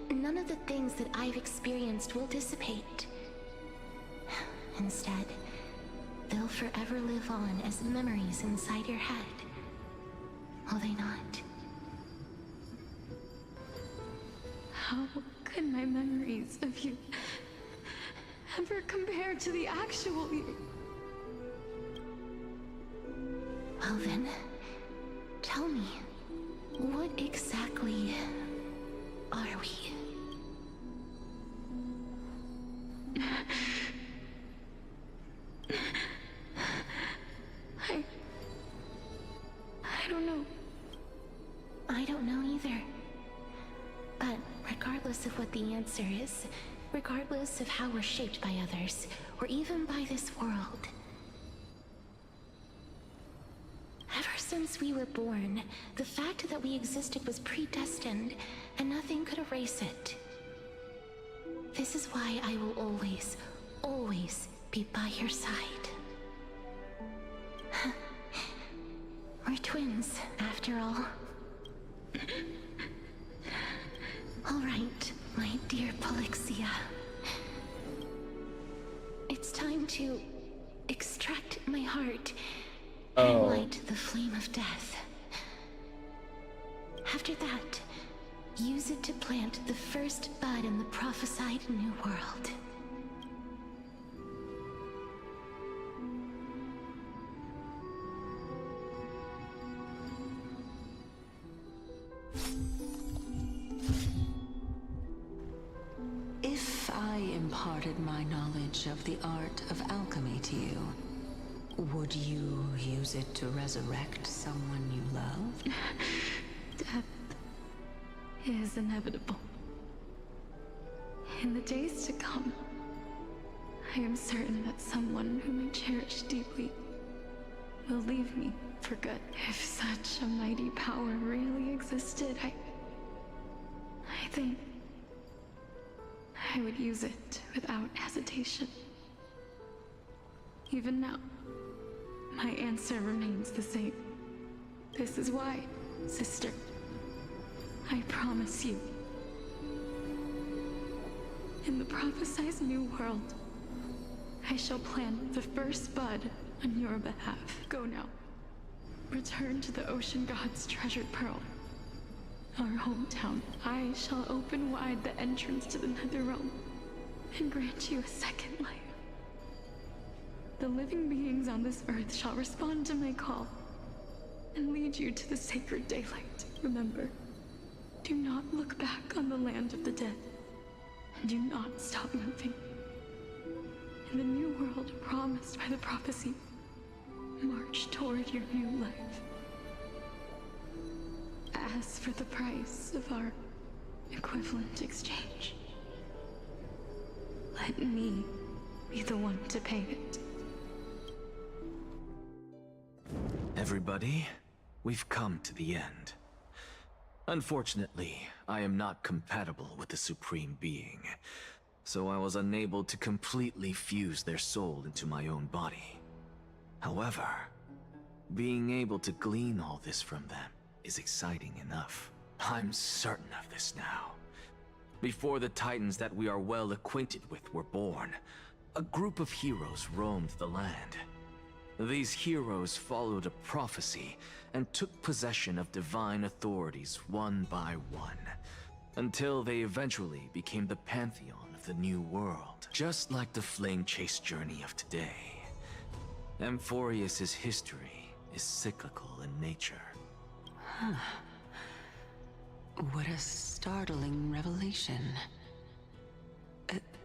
Speaker 12: none of the things that I've experienced will dissipate. Instead, they'll forever live on as memories inside your head. Will they not?
Speaker 13: How could my memories of you ever compare to the actual you?
Speaker 12: Well then, tell me, what exactly are we?
Speaker 13: I don't know.
Speaker 12: I don't know either. But regardless of what the answer is, regardless of how we're shaped by others, or even by this world, ever since we were born, the fact that we existed was predestined, and nothing could erase it. This is why I will always, always be by your side. We're twins, after all. All right, my dear Polixia. It's time to extract my heart and light the flame of death. After that, use it to plant the first bud in the prophesied new world.
Speaker 7: If I imparted my knowledge of the art of alchemy to you, would you use it to resurrect someone you loved?
Speaker 13: Death is inevitable. In the days to come, I am certain that someone whom I cherish deeply will leave me for good. If such a mighty power really existed, I think I would use it without hesitation. Even now, my answer remains the same. This is why, sister, I promise you, in the prophesied new world, I shall plant the first bud on your behalf. Go now. Return to the ocean god's treasured pearl, our hometown. I shall open wide the entrance to the nether realm and grant you a second life. The living beings on this earth shall respond to my call and lead you to the sacred daylight. Remember, do not look back on the land of the dead, and do not stop moving. In the new world promised by the prophecy, march toward your new life. As for the price of our equivalent exchange, let me be the one to pay it.
Speaker 6: Everybody, we've come to the end. Unfortunately, I am not compatible with the Supreme Being, so I was unable to completely fuse their soul into my own body. However, being able to glean all this from them is exciting enough. I'm certain of this now. Before the Titans that we are well acquainted with were born, a group of heroes roamed the land. These heroes followed a prophecy and took possession of divine authorities one by one, until they eventually became the pantheon of the new world. Just like the flame chase journey of today, Amphoreus' history is cyclical in nature.
Speaker 7: Huh. What a startling revelation.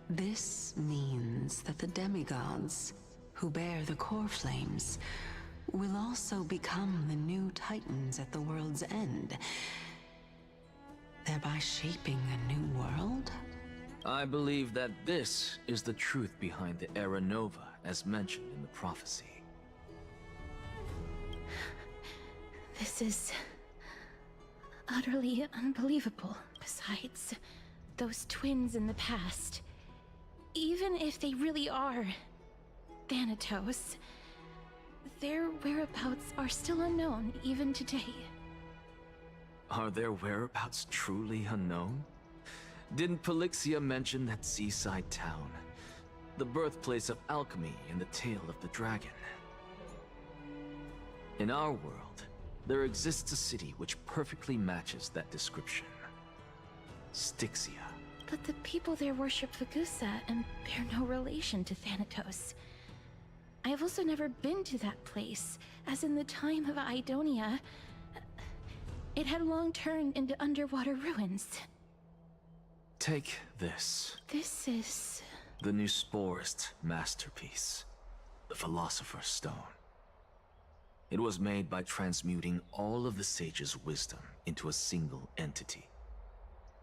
Speaker 7: This means that the demigods, who bear the core flames, will also become the new Titans at the world's end, thereby shaping a new world?
Speaker 6: I believe that this is the truth behind the Era Nova, as mentioned in the prophecy.
Speaker 12: This is
Speaker 13: utterly unbelievable. Besides, those twins in the past, even if they really are Thanatos, their whereabouts are still unknown even today.
Speaker 11: Are their whereabouts truly unknown? Didn't Polixia mention that seaside town? The birthplace of alchemy and the tale of the dragon. In our world, there exists a city which perfectly matches that description. Styxia.
Speaker 13: But the people there worship Fagusa and bear no relation to Thanatos. I have also never been to that place, as in the time of Idonia, it had long turned into underwater ruins.
Speaker 11: Take this.
Speaker 13: This is...
Speaker 11: the Nusporist masterpiece, the Philosopher's Stone. It was made by transmuting all of the sages' wisdom into a single entity,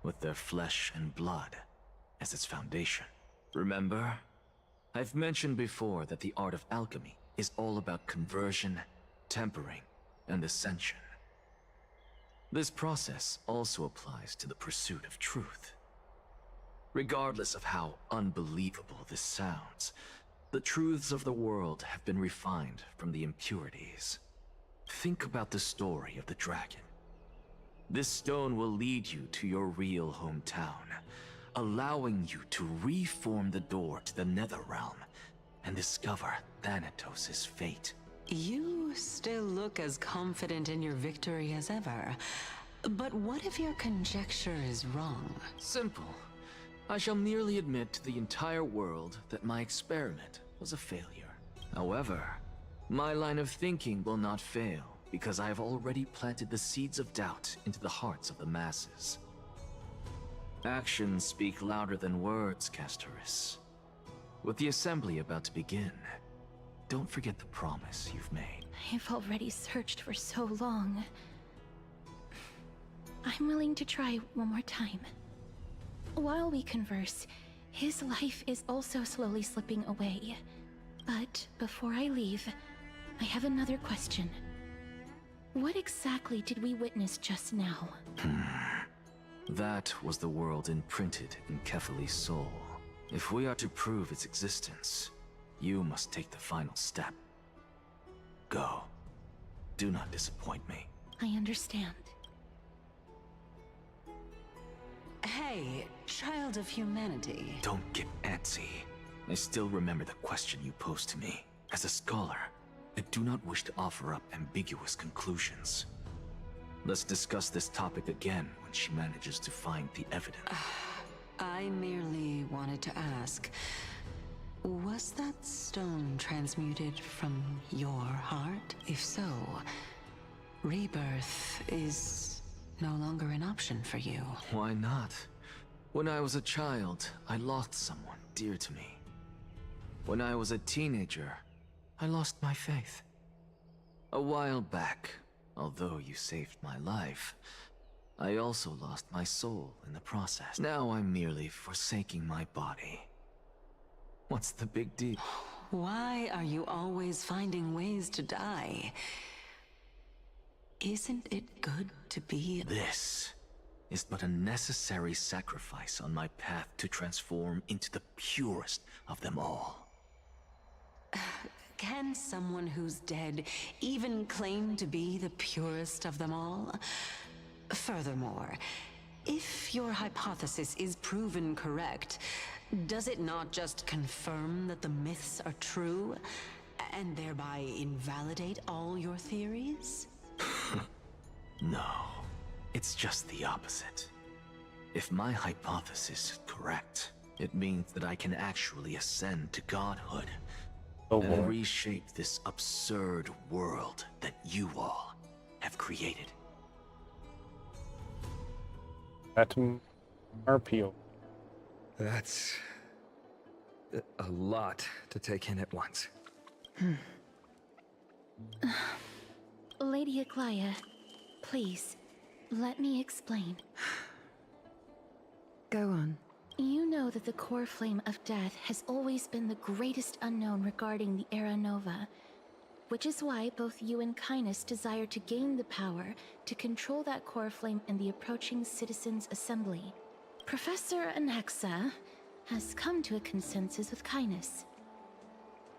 Speaker 11: with their flesh and blood as its foundation. Remember? I've mentioned before that the art of alchemy is all about conversion, tempering, and ascension. This process also applies to the pursuit of truth. Regardless of how unbelievable this sounds, the truths of the world have been refined from the impurities. Think about the story of the dragon. This stone will lead you to your real hometown, allowing you to reform the door to the Netherrealm and discover Thanatos' fate.
Speaker 16: You still look as confident in your victory as ever. But what if your conjecture is wrong?
Speaker 11: Simple. I shall merely admit to the entire world that my experiment was a failure. However, my line of thinking will not fail because I have already planted the seeds of doubt into the hearts of the masses. Actions speak louder than words, Castoris. With the assembly about to begin, don't forget the promise you've made.
Speaker 13: I've already searched for so long. I'm willing to try one more time. While we converse, his life is also slowly slipping away. But before I leave, I have another question. What exactly did we witness just now?
Speaker 11: That was the world imprinted in Kefali's soul. If we are to prove its existence, you must take the final step. Go. Do not disappoint me.
Speaker 13: I understand.
Speaker 16: Hey, child of humanity.
Speaker 11: Don't get antsy. I still remember the question you posed to me. As a scholar, I do not wish to offer up ambiguous conclusions. Let's discuss this topic again when she manages to find the evidence.
Speaker 16: I merely wanted to ask, was that stone transmuted from your heart? If so, rebirth is no longer an option for you.
Speaker 11: Why not? When I was a child, I lost someone dear to me. When I was a teenager, I lost my faith. A while back, although you saved my life, I also lost my soul in the process. Now I'm merely forsaking my body. What's the big deal?
Speaker 16: Why are you always finding ways to die? Isn't it good to be...
Speaker 11: This is but a necessary sacrifice on my path to transform into the purest of them all.
Speaker 16: Can someone who's dead even claim to be the purest of them all? Furthermore, if your hypothesis is proven correct, does it not just confirm that the myths are true, and thereby invalidate all your theories?
Speaker 11: No, it's just the opposite. If my hypothesis is correct, it means that I can actually ascend to godhood and reshape this absurd world that you all have created.
Speaker 1: Arpio.
Speaker 17: That's a lot to take in at once.
Speaker 13: Lady Aglaya, please, let me explain.
Speaker 7: Go on.
Speaker 13: You know that the core flame of death has always been the greatest unknown regarding the Era Nova.
Speaker 12: Which is why both you and Kynus desire to gain the power to control that core flame in the approaching Citizens' Assembly. Professor Anaxa has come to a consensus with Kynus.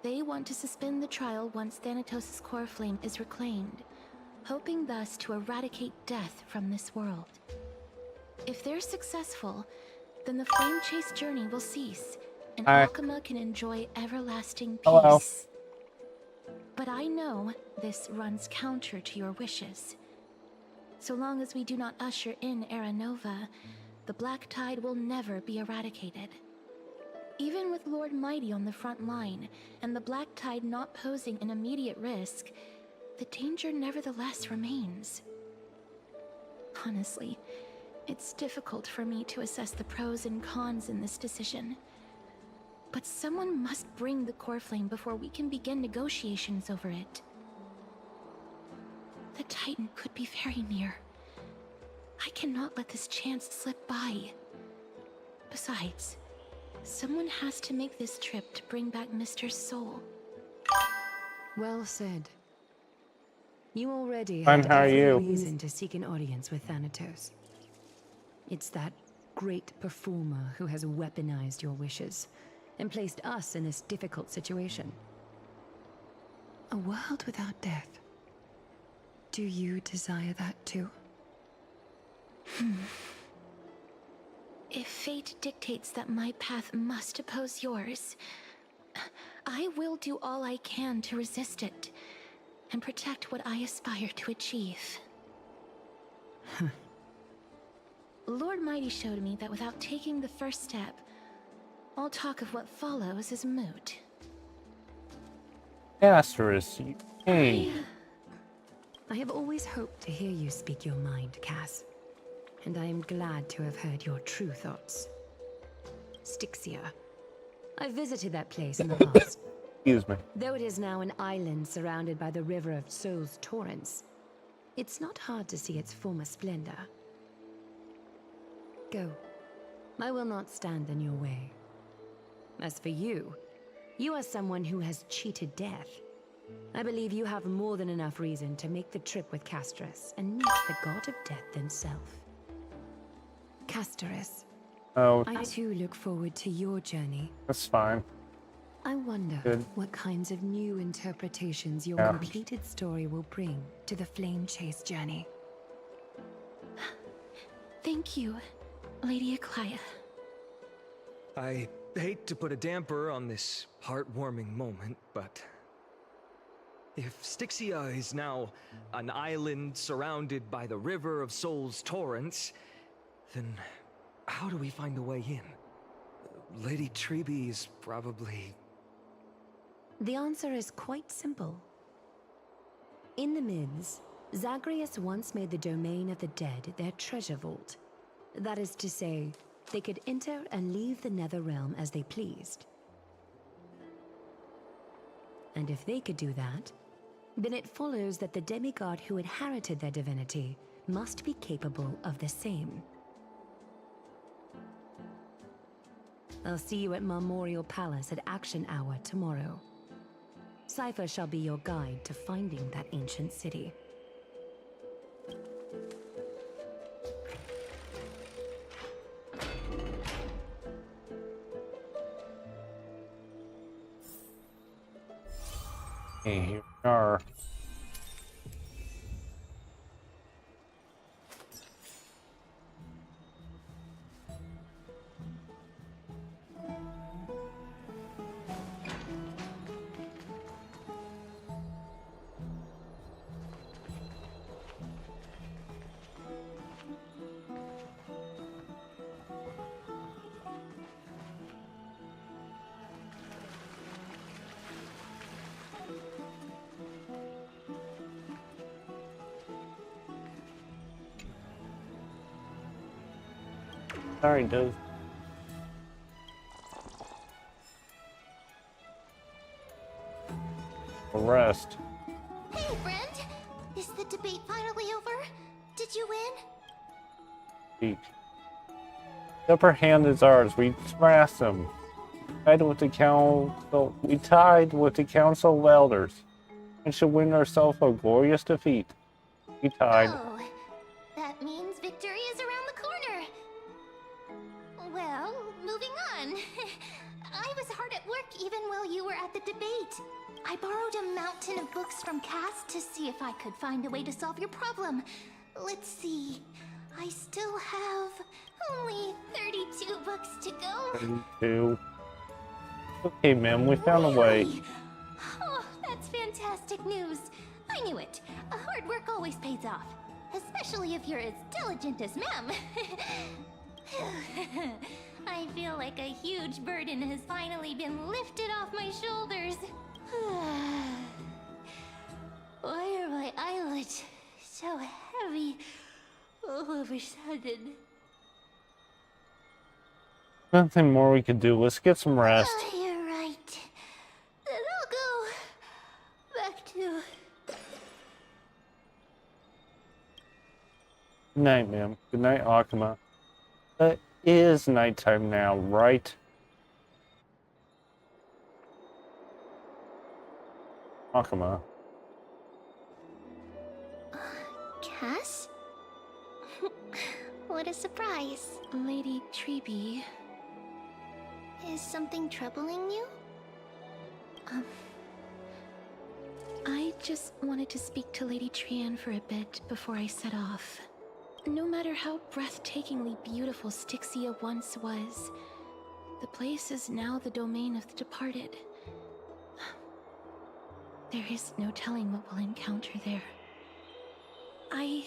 Speaker 12: They want to suspend the trial once Thanatos' core flame is reclaimed, hoping thus to eradicate death from this world. If they're successful, then the flame chase journey will cease, and Alchema can enjoy everlasting peace.
Speaker 1: Hello.
Speaker 12: But I know this runs counter to your wishes. So long as we do not usher in Era Nova, the Black Tide will never be eradicated. Even with Lord Mighty on the front line, and the Black Tide not posing an immediate risk, the danger nevertheless remains. Honestly, it's difficult for me to assess the pros and cons in this decision. But someone must bring the core flame before we can begin negotiations over it. The Titan could be very near. I cannot let this chance slip by. Besides, someone has to make this trip to bring back Mr. Soul.
Speaker 7: Well said. You already
Speaker 1: Fine,
Speaker 7: had
Speaker 1: how are
Speaker 7: every
Speaker 1: you?
Speaker 7: reason to seek an audience with Thanatos. It's that great performer who has weaponized your wishes and placed us in this difficult situation. A world without death. Do you desire that too?
Speaker 12: If fate dictates that my path must oppose yours, I will do all I can to resist it and protect what I aspire to achieve. Lord Mighty showed me that without taking the first step, all talk of what follows is moot.
Speaker 1: Amphoreus, hey.
Speaker 7: I have always hoped to hear you speak your mind, Cass. And I am glad to have heard your true thoughts. Styxia. I visited that place in the past.
Speaker 1: Excuse me.
Speaker 7: Though it is now an island surrounded by the river of Souls Torrents, it's not hard to see its former splendor. Go. I will not stand in your way. As for you, you are someone who has cheated death. I believe you have more than enough reason to make the trip with Casterus and meet the god of death himself. Casterus.
Speaker 1: Oh,
Speaker 7: I too look forward to your journey.
Speaker 1: that's fine.
Speaker 7: I wonder
Speaker 1: Good.
Speaker 7: what kinds of new interpretations your
Speaker 1: Yeah.
Speaker 7: completed story will bring to the Flame Chase journey.
Speaker 12: Thank you, Lady Eclia.
Speaker 17: I hate to put a damper on this heartwarming moment, but if Styxia is now an island surrounded by the river of Souls Torrents, then how do we find a way in? Lady Trebe is probably...
Speaker 7: The answer is quite simple. In the myths, Zagreus once made the domain of the dead their treasure vault. That is to say, they could enter and leave the nether realm as they pleased. And if they could do that, then it follows that the demigod who inherited their divinity must be capable of the same. I'll see you at Memorial Palace at Action Hour tomorrow. Cypher shall be your guide to finding that ancient city.
Speaker 1: Hey, here we are. Sorry, dude. Arrest.
Speaker 13: Hey, friend! Is the debate finally over? Did you win?
Speaker 1: Speak. The upper hand is ours. We smashed them. We tied with the council of elders. and should win ourselves a glorious defeat. We tied.
Speaker 13: Oh, that means victory is around the corner. Well, moving on. I was hard at work even while you were at the debate. I borrowed a mountain of books from Cass to see if I could find a way to solve your problem. Let's see. I still have only 32 books to go.
Speaker 1: 32. Okay, ma'am, we found a way.
Speaker 13: Oh, that's fantastic news. I knew it. Hard work always pays off. Especially if you're as diligent as ma'am. I feel like a huge burden has finally been lifted off my shoulders. Why are my eyelids so heavy all of a sudden?
Speaker 1: Nothing more we could do. Let's get some rest.
Speaker 13: You're right. Then I'll go back to...
Speaker 1: Good night, ma'am. Good night, Akuma. It is nighttime now, right? Akuma.
Speaker 13: Cass? What a surprise.
Speaker 7: Lady Treeby.
Speaker 13: Is something troubling you?
Speaker 7: I just wanted to speak to Lady Trian for a bit before I set off. No matter how breathtakingly beautiful Styxia once was, the place is now the domain of the departed. There is no telling what we'll encounter there. I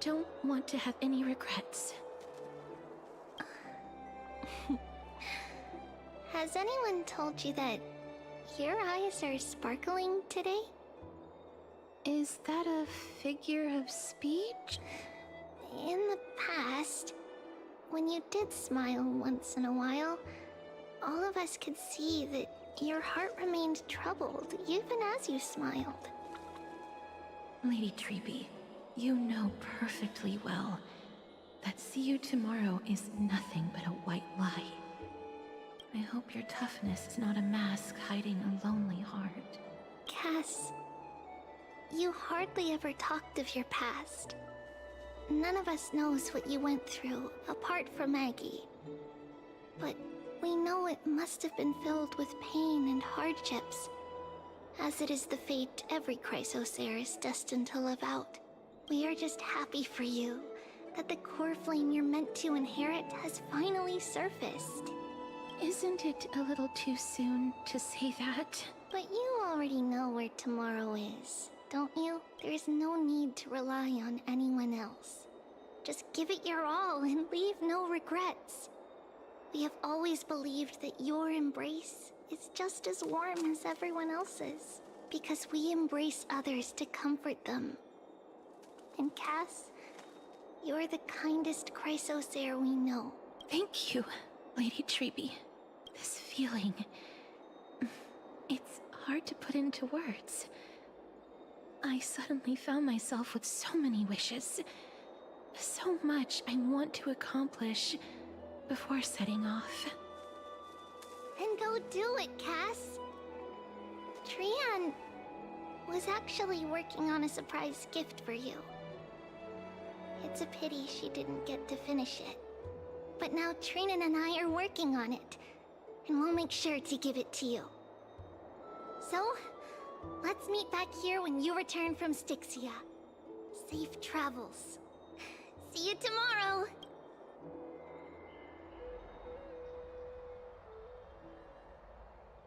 Speaker 7: don't want to have any regrets.
Speaker 13: Has anyone told you that your eyes are sparkling today?
Speaker 7: Is that a figure of speech?
Speaker 13: In the past, when you did smile once in a while, all of us could see that your heart remained troubled even as you smiled.
Speaker 7: Lady Treeby, you know perfectly well that see you tomorrow is nothing but a white lie. I hope your toughness is not a mask hiding a lonely heart.
Speaker 13: Cass, you hardly ever talked of your past. None of us knows what you went through, apart from Maggie. But we know it must have been filled with pain and hardships, as it is the fate every Chrysosaur is destined to live out. We are just happy for you that the core flame you're meant to inherit has finally surfaced.
Speaker 7: Isn't it a little too soon to say that?
Speaker 13: But you already know where tomorrow is, don't you? There's no need to rely on anyone else. Just give it your all and leave no regrets. We have always believed that your embrace is just as warm as everyone else's, because we embrace others to comfort them. And Cass, you're the kindest Chrysosaur we know.
Speaker 7: Thank you, Lady Treeby. This feeling... it's hard to put into words. I suddenly found myself with so many wishes. So much I want to accomplish before setting off.
Speaker 13: Then go do it, Cass. Trian was actually working on a surprise gift for you. It's a pity she didn't get to finish it. But now Trinan and I are working on it, and we'll make sure to give it to you. So, let's meet back here when you return from Styxia. Safe travels. See you tomorrow!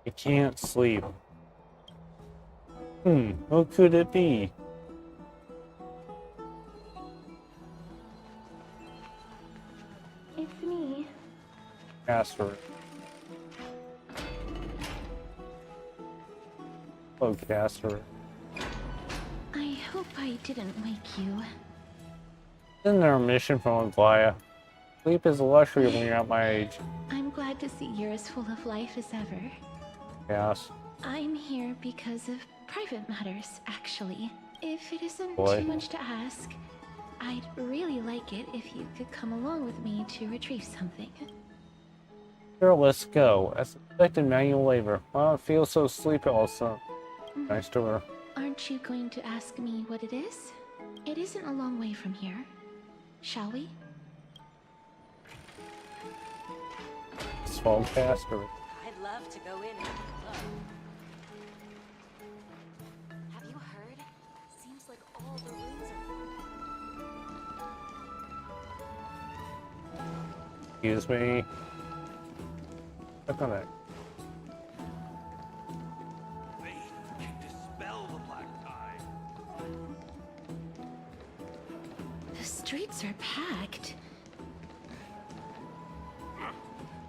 Speaker 1: I can't sleep. Who could it be?
Speaker 7: It's me.
Speaker 1: Castor. Oh, Castor.
Speaker 7: I hope I didn't wake you.
Speaker 1: Isn't there a mission from Aglaya? Sleep is a luxury when you're at my age.
Speaker 7: I'm glad to see you're as full of life as ever.
Speaker 1: Yes.
Speaker 7: I'm here because of private matters, actually. If it isn't
Speaker 1: Boy.
Speaker 7: too much to ask, I'd really like it if you could come along with me to retrieve something.
Speaker 1: Sure, let's go. As expected manual labor. I don't feel so sleepy also. Nice to her.
Speaker 13: Aren't you going to ask me what it is? It isn't a long way from here. Shall we?
Speaker 1: Swamp faster.
Speaker 2: I'd love to go in and look. Have you heard? Seems like all the rooms are.
Speaker 1: Excuse me. Click on it.
Speaker 13: The streets are packed.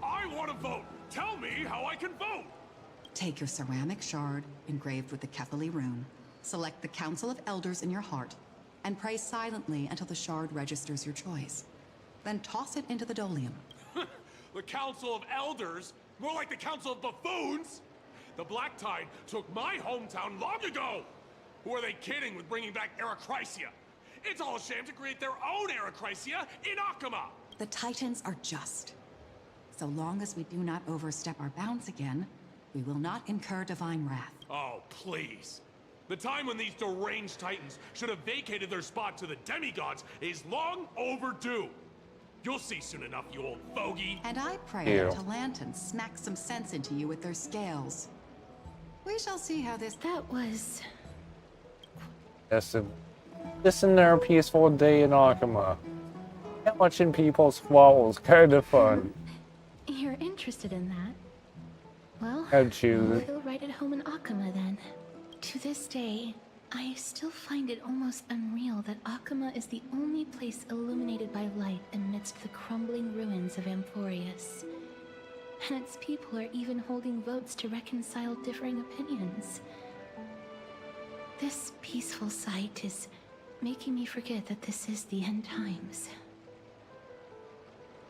Speaker 18: I want to vote. Tell me how I can vote.
Speaker 19: Take your ceramic shard engraved with the Kefali rune, select the Council of Elders in your heart, and pray silently until the shard registers your choice. Then toss it into the Dolium.
Speaker 18: The Council of Elders? More like the Council of Buffoons? The Black Tide took my hometown long ago! Who are they kidding with bringing back Erechrysia? It's all a sham to create their own Erechrysia in Akama!
Speaker 19: The Titans are just. So long as we do not overstep our bounds again, we will not incur divine wrath.
Speaker 18: Oh, please. The time when these deranged Titans should have vacated their spot to the demigods is long overdue. You'll see soon enough, you old bogey.
Speaker 19: And I pray that Talantans smack some sense into you with their scales. We shall see how this...
Speaker 13: That was...
Speaker 1: Yes, listen there, a peaceful day in Akama. And watching people squabble is kind of fun.
Speaker 13: You're interested in that? Well,
Speaker 1: I'd choose.
Speaker 13: I feel right at home in Akama then. To this day, I still find it almost unreal that Akama is the only place illuminated by light amidst the crumbling ruins of Amphoreus. And its people are even holding votes to reconcile differing opinions. This peaceful sight is making me forget that this is the end times.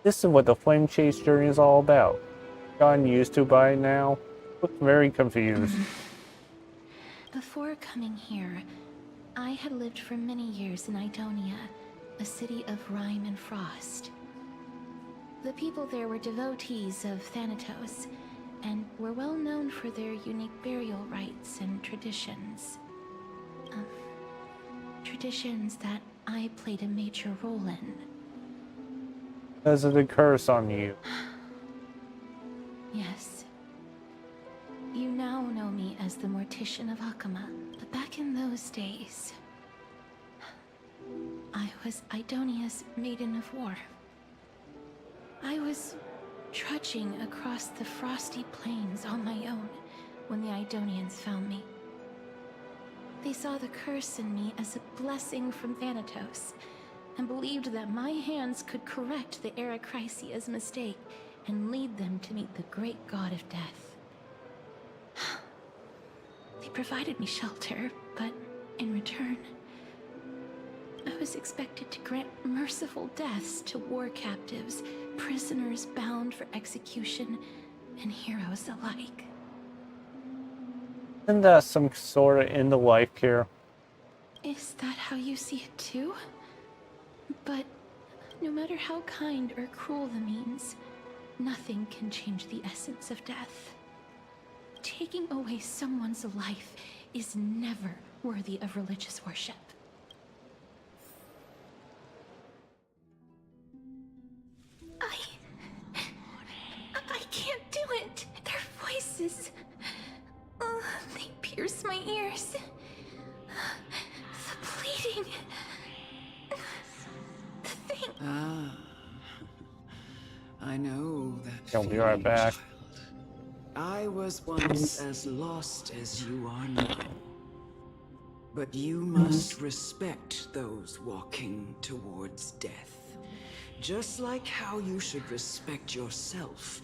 Speaker 1: This is what the Flame Chase journey is all about. Gotten used to by now. Look very confused.
Speaker 13: Before coming here, I had lived for many years in Idonia, a city of rime and frost. The people there were devotees of Thanatos, and were well known for their unique burial rites and traditions. Traditions that I played a major role in.
Speaker 1: There's a curse on you.
Speaker 13: Yes. You now know me as the Mortician of Akama, but back in those days, I was Idonia's Maiden of War. I was trudging across the frosty plains on my own when the Idonians found me. They saw the curse in me as a blessing from Thanatos, and believed that my hands could correct the Erechrysia's mistake and lead them to meet the great god of death. They provided me shelter, but in return, I was expected to grant merciful deaths to war captives, prisoners bound for execution, and heroes alike.
Speaker 1: Isn't that some sort of end-of-life care?
Speaker 13: Is that how you see it too? But no matter how kind or cruel the means, nothing can change the essence of death. Taking away someone's life is never worthy of religious worship. I can't do it. Their voices, they pierce my ears. The bleeding. The thing.
Speaker 20: Ah, I know that.
Speaker 1: I'll be right back.
Speaker 20: I was once as lost as you are now. But you must respect those walking towards death. Just like how you should respect yourself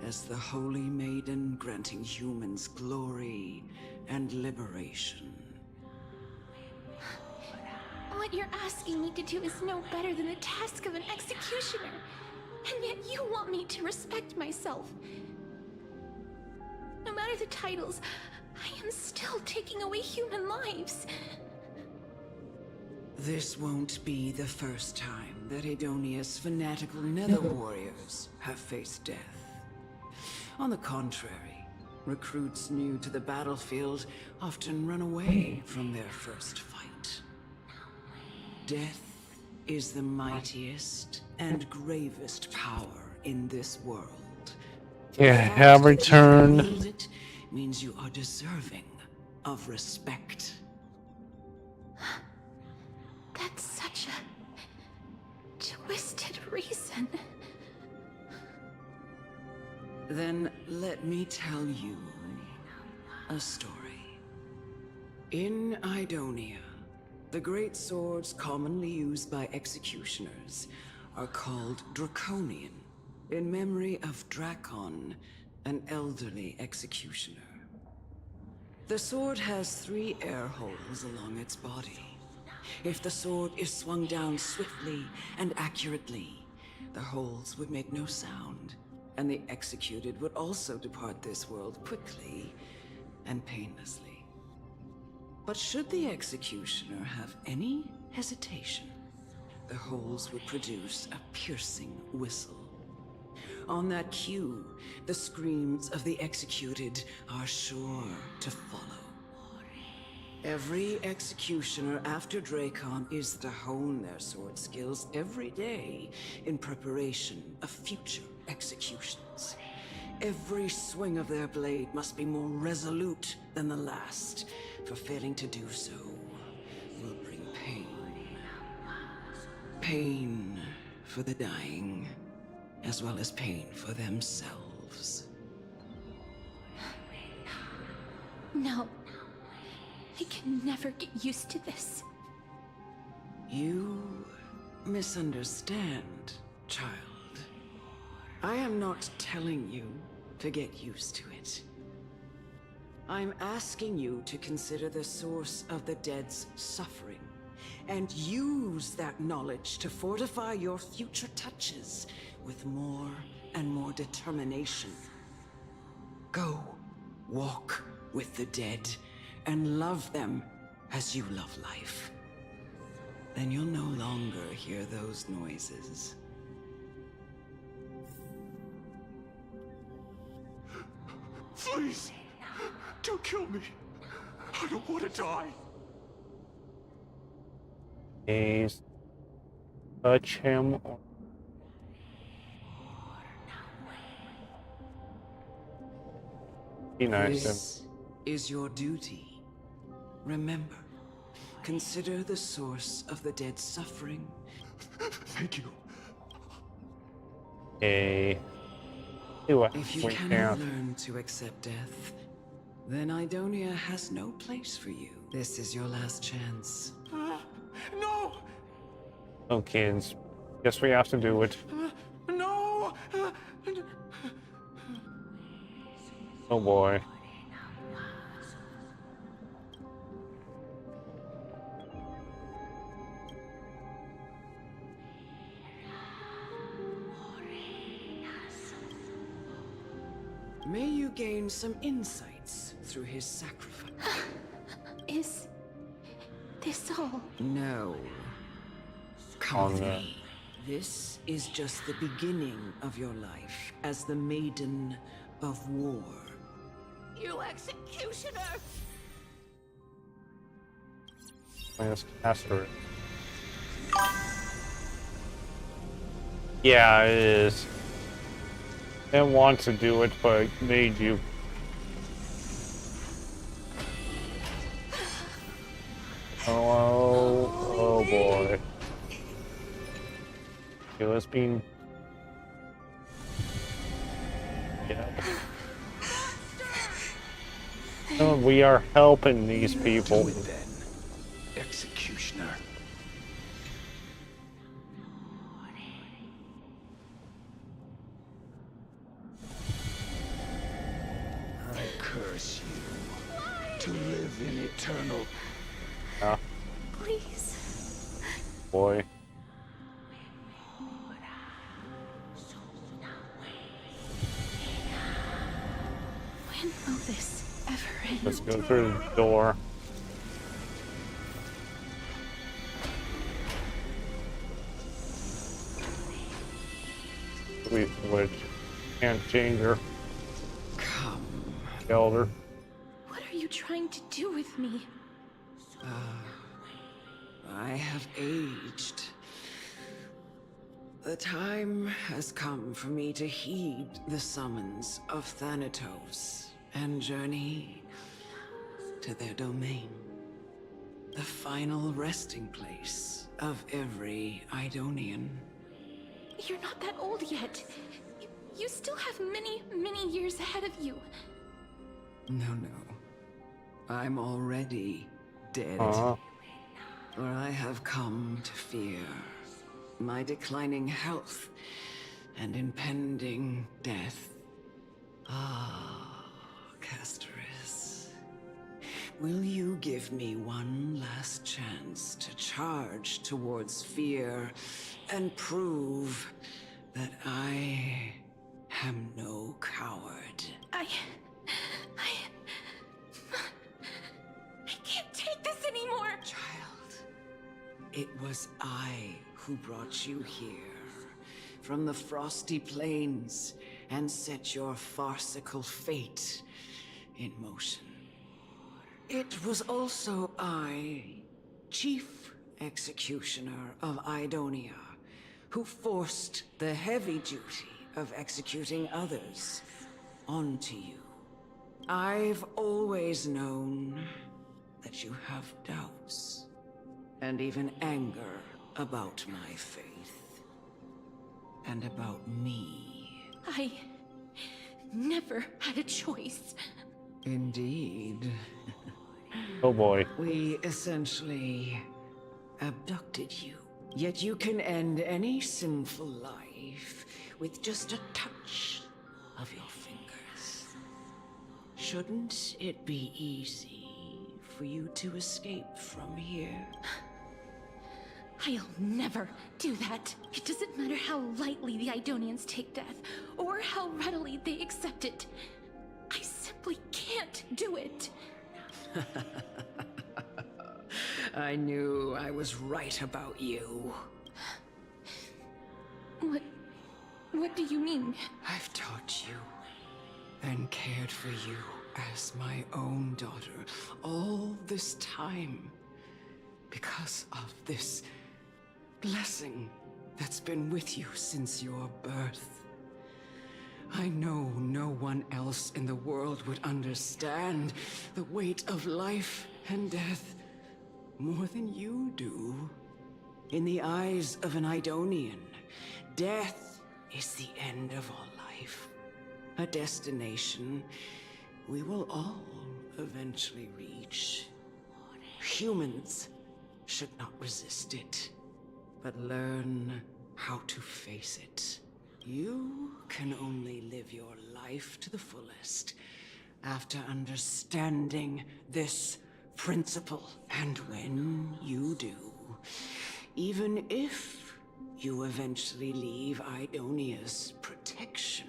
Speaker 20: as the Holy Maiden granting humans glory and liberation.
Speaker 13: What you're asking me to do is no better than the task of an executioner. And yet you want me to respect myself. No matter the titles, I am still taking away human lives.
Speaker 20: This won't be the first time that Idonia's fanatical nether warriors have faced death. On the contrary, Recruits new to the battlefield often run away from their first fight. Death is the mightiest and gravest power in this world.
Speaker 1: Yeah, have returned.
Speaker 20: Wield it means you are deserving of respect.
Speaker 13: That's such a twisted reason.
Speaker 20: Then let me tell you a story. In Idonia, the great swords commonly used by executioners are called Draconian, in memory of Drakon, an elderly executioner. The sword has 3 air holes along its body. If the sword is swung down swiftly and accurately, the holes would make no sound, and the executed would also depart this world quickly and painlessly. But should the executioner have any hesitation, the holes would produce a piercing whistle. On that cue, the screams of the executed are sure to follow. Every executioner after Drakon is to hone their sword skills every day in preparation of future executions. Every swing of their blade must be more resolute than the last, for failing to do so will bring pain. Pain for the dying, as well as pain for themselves.
Speaker 13: No. I can never get used to this.
Speaker 20: You misunderstand, child. I am not telling you to get used to it. I'm asking you to consider the source of the dead's suffering, and use that knowledge to fortify your future touches with more and more determination. Go, walk with the dead, and love them as you love life. Then you'll no longer hear those noises.
Speaker 18: Please, don't kill me. I don't want to die.
Speaker 1: Please touch him. Be nice to him.
Speaker 20: This is your duty. Remember, consider the source of the dead's suffering.
Speaker 18: Thank you.
Speaker 1: Hey. Do it.
Speaker 20: If you cannot learn to accept death, then Idonia has no place for you. This is your last chance.
Speaker 18: No!
Speaker 1: Oh, kids. Guess we have to do it.
Speaker 18: No!
Speaker 1: Oh boy.
Speaker 20: May you gain some insights through his sacrifice.
Speaker 13: Is this all?
Speaker 20: No. Come with me. This is just the beginning of your life as the Maiden of War.
Speaker 10: You executioner!
Speaker 1: Let's ask her. Yeah, it is. Didn't want to do it, but made you. Oh boy. Okay, let's be. Yeah. Oh, we are helping these people.
Speaker 18: Do it then, executioner. I curse you to live in eternal.
Speaker 13: Please.
Speaker 1: Boy.
Speaker 13: When will this ever end?
Speaker 1: Let's go through the door. Which can't change her.
Speaker 20: Come,
Speaker 1: Elder.
Speaker 13: What are you trying to do with me?
Speaker 20: I have aged. The time has come for me to heed the summons of Thanatos and journey to their domain. The final resting place of every Idonian.
Speaker 13: You're not that old yet. You still have many, many years ahead of you.
Speaker 20: No. I'm already dead. For I have come to fear my declining health and impending death. Castorus, will you give me one last chance to charge towards fear and prove that I am no coward?
Speaker 13: I can't take this anymore!
Speaker 20: Child, it was I who brought you here from the frosty plains and set your farcical fate in motion. It was also I, Chief Executioner of Idonia, who forced the heavy duty of executing others onto you. I've always known that you have doubts and even anger about my faith and about me.
Speaker 13: I never had a choice.
Speaker 20: Indeed.
Speaker 1: Oh boy.
Speaker 20: We essentially abducted you. Yet you can end any sinful life with just a touch of your fingers. Shouldn't it be easy for you to escape from here?
Speaker 13: I'll never do that. It doesn't matter how lightly the Idonians take death, or how readily they accept it. I simply can't do it.
Speaker 20: I knew I was right about you.
Speaker 13: What do you mean?
Speaker 20: I've taught you and cared for you as my own daughter all this time because of this blessing that's been with you since your birth. I know no one else in the world would understand the weight of life and death more than you do. In the eyes of an Idonian, death is the end of all life. A destination we will all eventually reach. Humans should not resist it, but learn how to face it. You can only live your life to the fullest after understanding this principle. And when you do, even if you eventually leave Idonia's protection,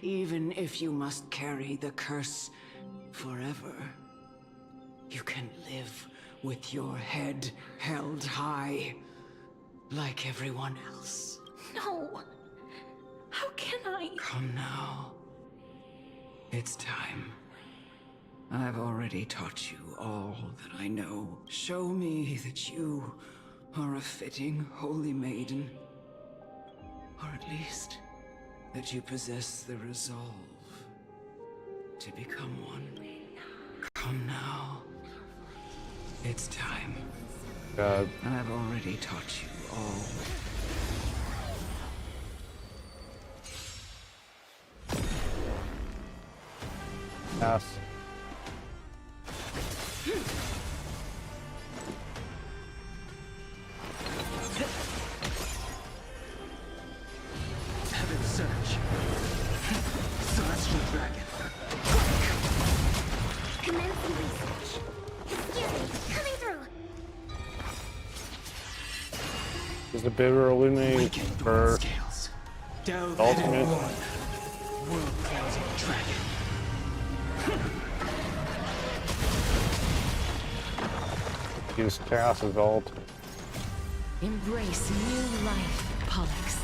Speaker 20: even if you must carry the curse forever, you can live with your head held high, like everyone else.
Speaker 13: No! How can I?
Speaker 20: Come now. It's time. I've already taught you all that I know. Show me that you are a fitting holy maiden. Or at least, that you possess the resolve to become one. Come now. It's time.
Speaker 1: God.
Speaker 20: I've already taught you all.
Speaker 1: Pass.
Speaker 11: Heaven Surge. Celestial Dragon.
Speaker 12: Commencing research. Excuse me, coming through.
Speaker 1: Is the bitter illuminating for ultimate?
Speaker 11: World-closing dragon.
Speaker 1: Use Cass's ult.
Speaker 7: Embrace new life, Pollux.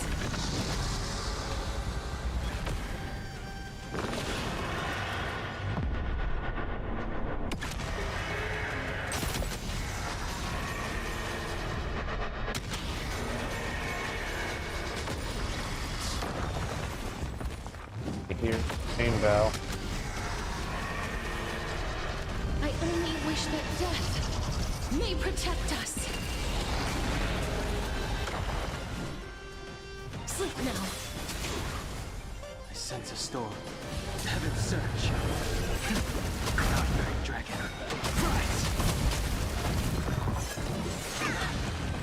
Speaker 1: Val.
Speaker 8: I only wish that death may protect us. Sleep now.
Speaker 4: I sense a storm. Heaven's surge. Cloudbearing dragon. Rise!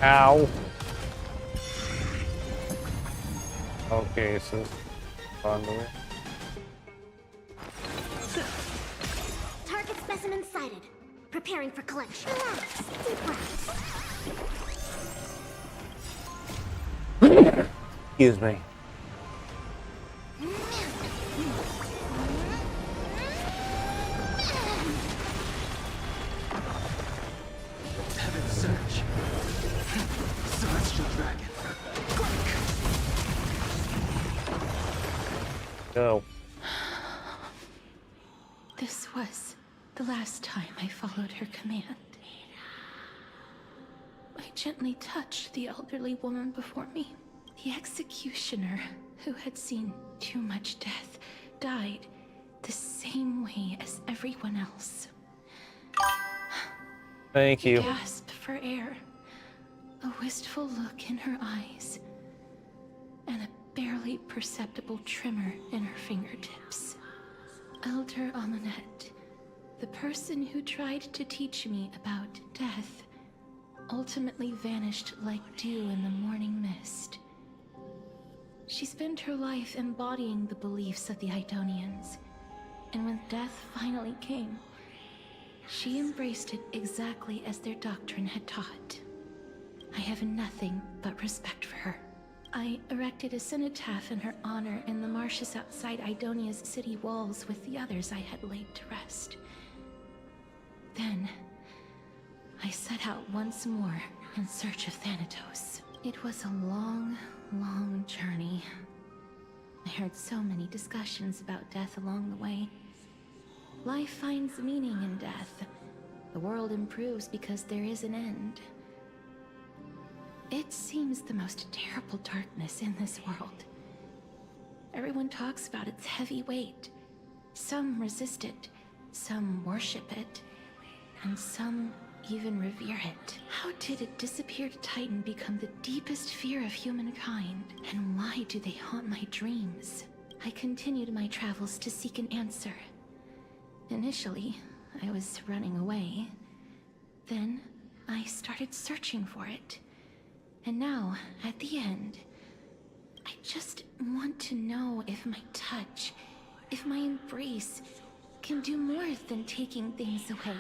Speaker 1: Ow. Okay, so on the way.
Speaker 13: Target specimen sighted. Preparing for collection. Relax. Deep breaths.
Speaker 1: Excuse me.
Speaker 4: Heaven's surge. Celestial dragon.
Speaker 1: Go.
Speaker 8: This was the last time I followed her command. I gently touched the elderly woman before me. The executioner, who had seen too much death, died the same way as everyone else.
Speaker 1: Thank you.
Speaker 8: I gasped for air, a wistful look in her eyes, and a barely perceptible tremor in her fingertips. Elder Amunet, the person who tried to teach me about death, ultimately vanished like dew in the morning mist. She spent her life embodying the beliefs of the Idonians, and when death finally came, she embraced it exactly as their doctrine had taught. I have nothing but respect for her. I erected a cenotaph in her honor in the marshes outside Idonia's city walls with the others I had laid to rest. Then, I set out once more in search of Thanatos. It was a long, long journey. I heard so many discussions about death along the way. Life finds meaning in death. The world improves because there is an end. It seems the most terrible darkness in this world. Everyone talks about its heavy weight. Some resist it, some worship it, and some even revere it. How did a disappeared titan become the deepest fear of humankind? And why do they haunt my dreams? I continued my travels to seek an answer. Initially, I was running away. Then, I started searching for it. And now, at the end, I just want to know if my touch, if my embrace, can do more than taking things away.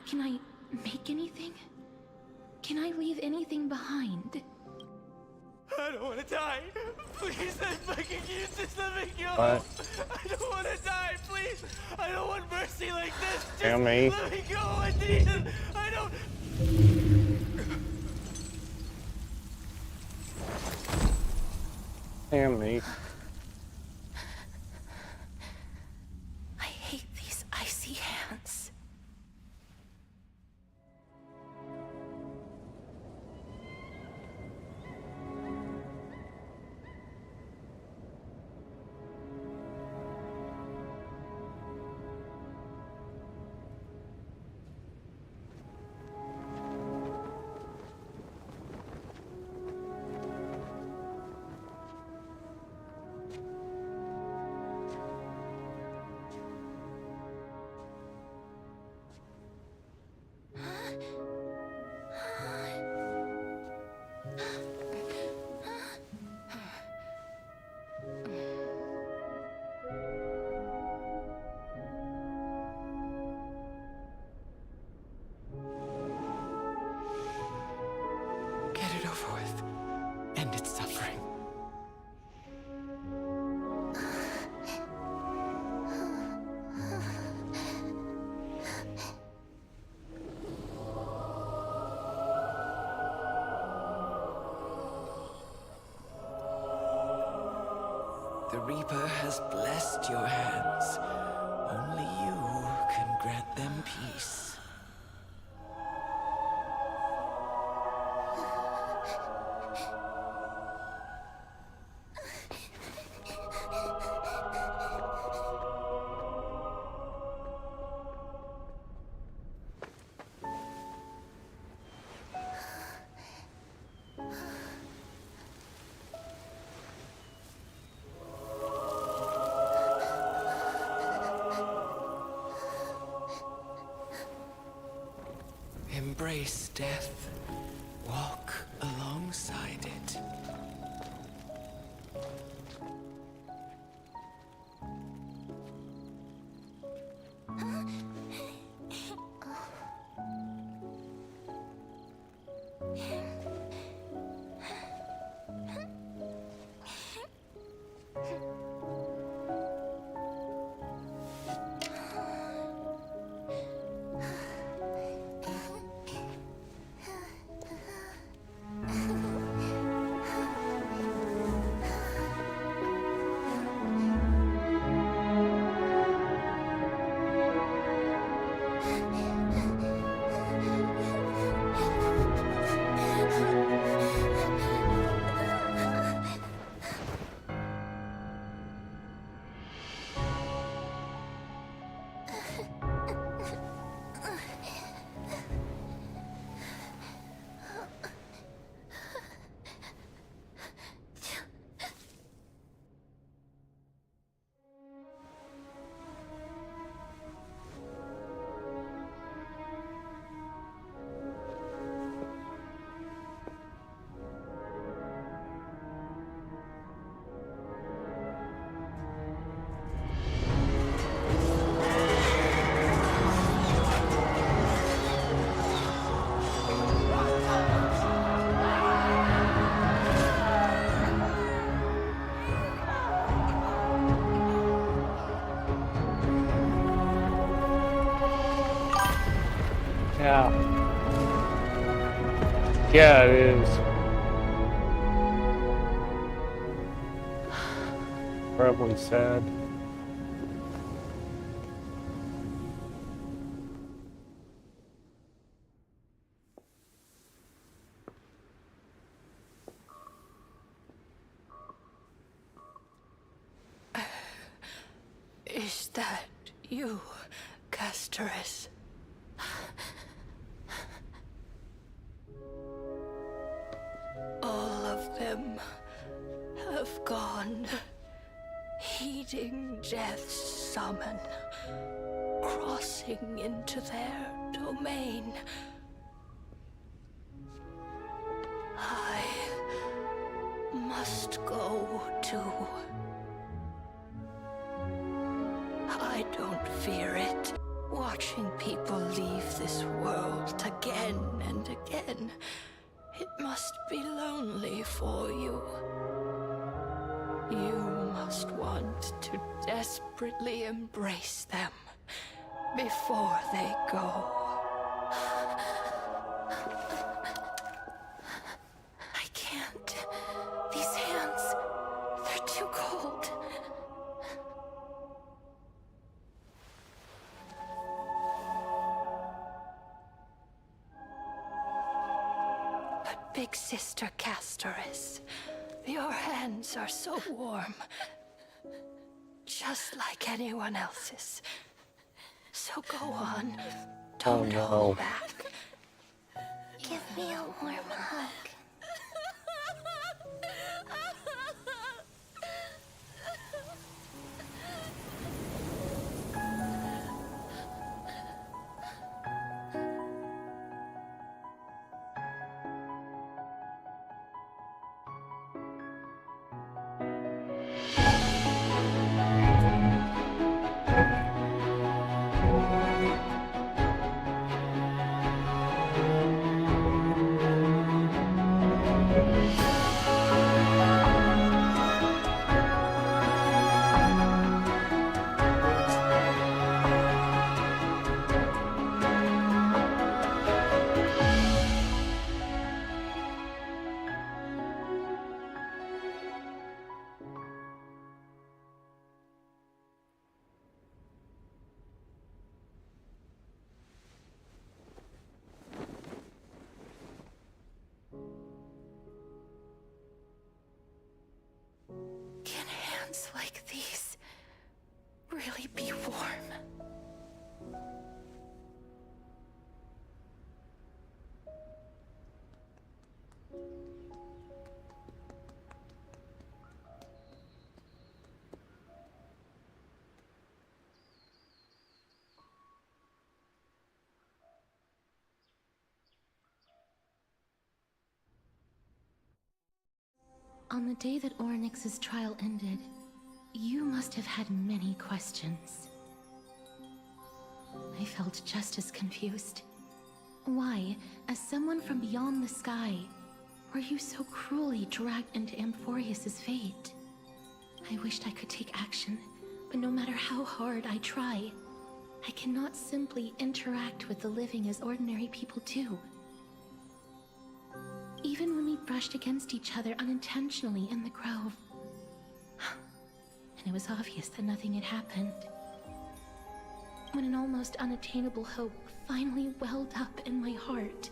Speaker 8: Can I make anything? Can I leave anything behind?
Speaker 11: I don't want to die. Please, I fucking use this. Let me go.
Speaker 1: What?
Speaker 11: I don't want to die. Please. I don't want mercy like this. Just
Speaker 1: Damn me.
Speaker 11: let me go. I need it. I don't.
Speaker 1: Damn me.
Speaker 8: I hate these icy hands.
Speaker 11: Get it over with. End its suffering. The Reaper has blessed your hands. Only you can grant them peace.
Speaker 20: Embrace death. Walk alongside it.
Speaker 1: Yeah. Yeah, it is. Incredibly sad.
Speaker 8: Is that you, Castorus? All of them have gone, heeding death's summon, crossing into their domain. I must go too. I don't fear it. Watching people leave this world again and again. It must be lonely for you. You must want to desperately embrace them before they go. I can't. These hands, they're too cold. But Big Sister Castorus, your hands are so warm. Just like anyone else's. So go on. Don't hold back.
Speaker 12: Give me a warm hug. On the day that Oryx's trial ended, you must have had many questions. I felt just as confused. Why, as someone from beyond the sky, were you so cruelly dragged into Amphoreus' fate? I wished I could take action, but no matter how hard I try, I cannot simply interact with the living as ordinary people do. Even when we brushed against each other unintentionally in the grove, and it was obvious that nothing had happened. When an almost unattainable hope finally welled up in my heart.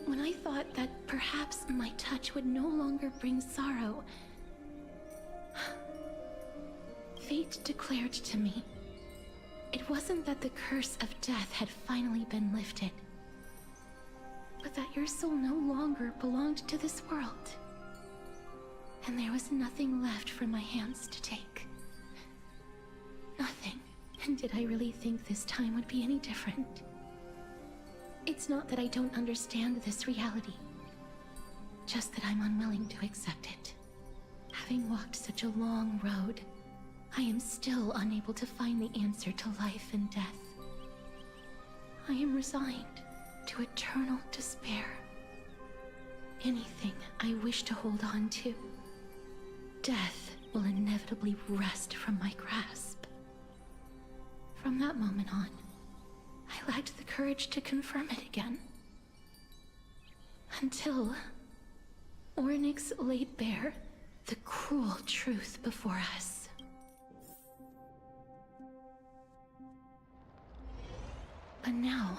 Speaker 12: When I thought that perhaps my touch would no longer bring sorrow, fate declared to me, it wasn't that the curse of death had finally been lifted, but that your soul no longer belonged to this world. And there was nothing left for my hands to take. Nothing. And did I really think this time would be any different? It's not that I don't understand this reality, just that I'm unwilling to accept it. Having walked such a long road, I am still unable to find the answer to life and death. I am resigned to eternal despair. Anything I wish to hold on to, death will inevitably wrest from my grasp. From that moment on, I lacked the courage to confirm it again. Until Oryx laid bare the cruel truth before us. But now,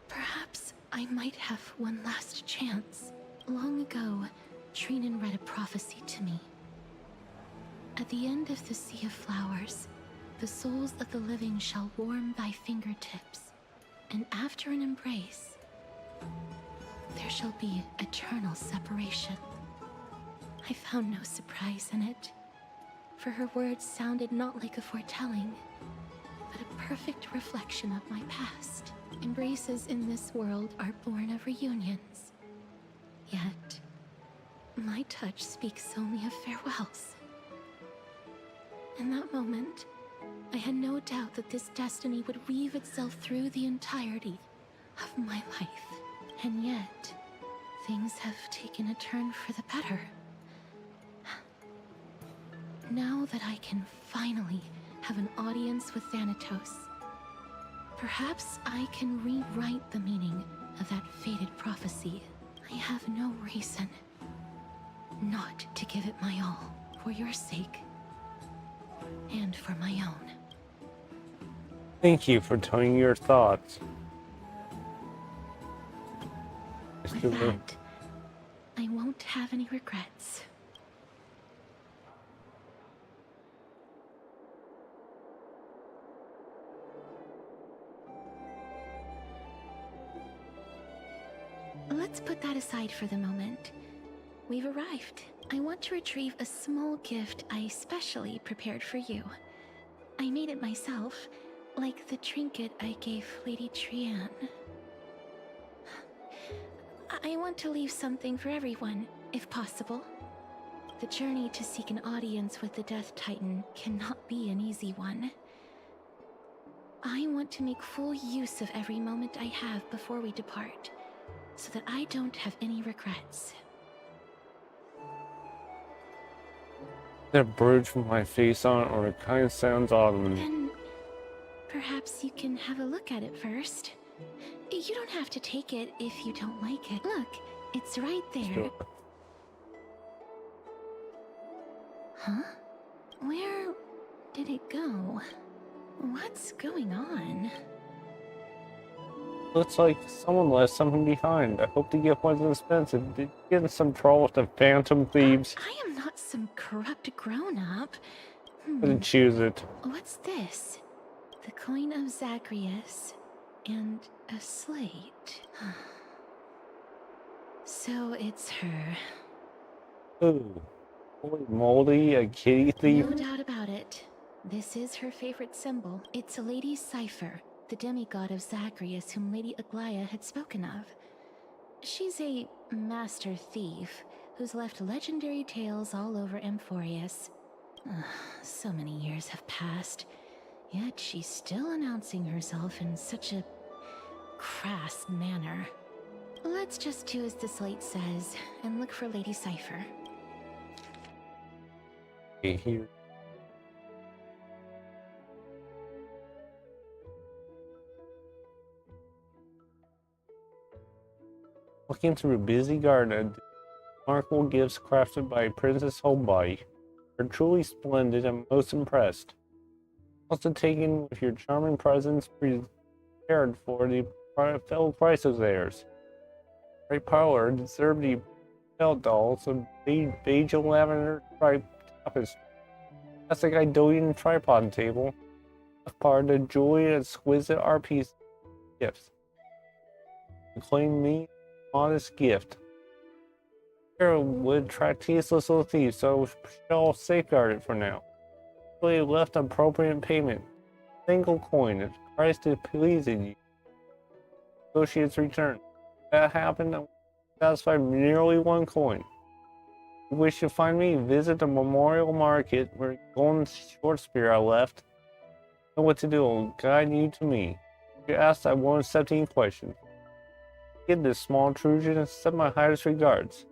Speaker 12: perhaps I might have one last chance. Long ago, Trinan read a prophecy to me. At the end of the Sea of Flowers, the souls of the living shall warm thy fingertips, and after an embrace, there shall be eternal separation. I found no surprise in it, for her words sounded not like a foretelling, but a perfect reflection of my past. Embraces in this world are born of reunions, yet my touch speaks only of farewells. In that moment, I had no doubt that this destiny would weave itself through the entirety of my life. And yet, things have taken a turn for the better. Now that I can finally have an audience with Thanatos, perhaps I can rewrite the meaning of that fated prophecy. I have no reason not to give it my all, for your sake, and for my own.
Speaker 1: Thank you for telling your thoughts.
Speaker 12: With that, I won't have any regrets. Let's put that aside for the moment. We've arrived. I want to retrieve a small gift I specially prepared for you. I made it myself, like the trinket I gave Lady Trian. I want to leave something for everyone, if possible. The journey to seek an audience with the Death Titan cannot be an easy one. I want to make full use of every moment I have before we depart, so that I don't have any regrets.
Speaker 1: That bridge with my face on it, or it kind of sounds autumn.
Speaker 12: Then perhaps you can have a look at it first. You don't have to take it if you don't like it. Look, it's right there.
Speaker 1: Sure.
Speaker 12: Huh? Where did it go? What's going on?
Speaker 1: Looks like someone left something behind. I hope the gift wasn't expensive. Did you get in some trouble with the phantom thieves?
Speaker 12: I am not some corrupt grown-up.
Speaker 1: Didn't choose it.
Speaker 12: What's this? The coin of Zagreus and a slate. So it's her.
Speaker 1: Ooh. Holy moldy, a kitty thief?
Speaker 12: No doubt about it. This is her favorite symbol. It's a lady's cipher, the demigod of Zagreus whom Lady Aglaia had spoken of. She's a master thief, who's left legendary tales all over Amphoreus. So many years have passed, yet she's still announcing herself in such a crass manner. Let's just do as the slate says and look for Lady Cypher.
Speaker 1: Okay, here. Looking through a busy garden, remarkable gifts crafted by Princess Holby are truly splendid and most impressed. Also taken with your charming presence prepared for the fellow price of theirs. Great parlor deserved the belt dolls of beige and lavender stripe tapestry. Classic Idolian tripod table. Part of the jewelry and exquisite art piece gifts. Claim me modest gift. Here would attract tasteless little thieves, so shall safeguard it for now. Really left appropriate payment. Single coin, if Christ is pleasing you. Associates return. If that happened, I will satisfy nearly 1 coin. If you wish to find me, visit the Memorial Market where golden short spear I left. Know what to do, I'll guide you to me. If you ask, I won't accept any questions. Get this small intrusion and send my highest regards.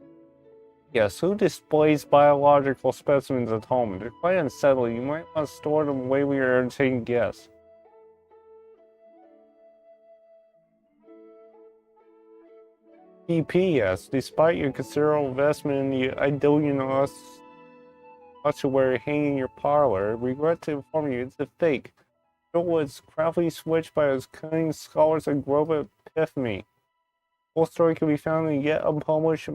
Speaker 1: Yes, who displays biological specimens at home? They're quite unsettling. You might want to store them away where you're entertaining guests. P.P.S. Despite your considerable investment in the Idolian ossuary hanging in your parlor, I regret to inform you it's a fake. It was craftily switched by those cunning scholars at Grove Epiphany. Full story can be found in yet unpublished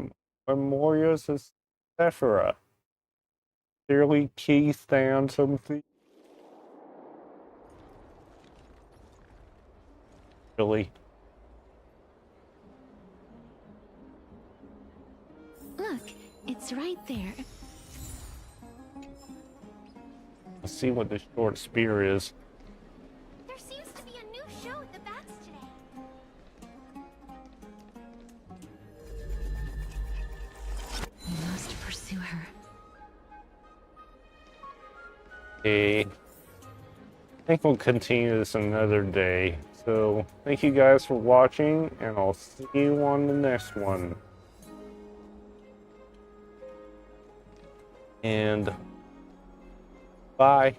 Speaker 1: Memorials of Sephira. Sincerely, Keith and something. Really.
Speaker 12: Look, it's right there.
Speaker 1: Let's see what this short spear is.
Speaker 13: There seems to be a new show at the bats today.
Speaker 12: We must pursue her.
Speaker 1: Okay. I think we'll continue this another day. So, thank you guys for watching, and I'll see you on the next one. And bye.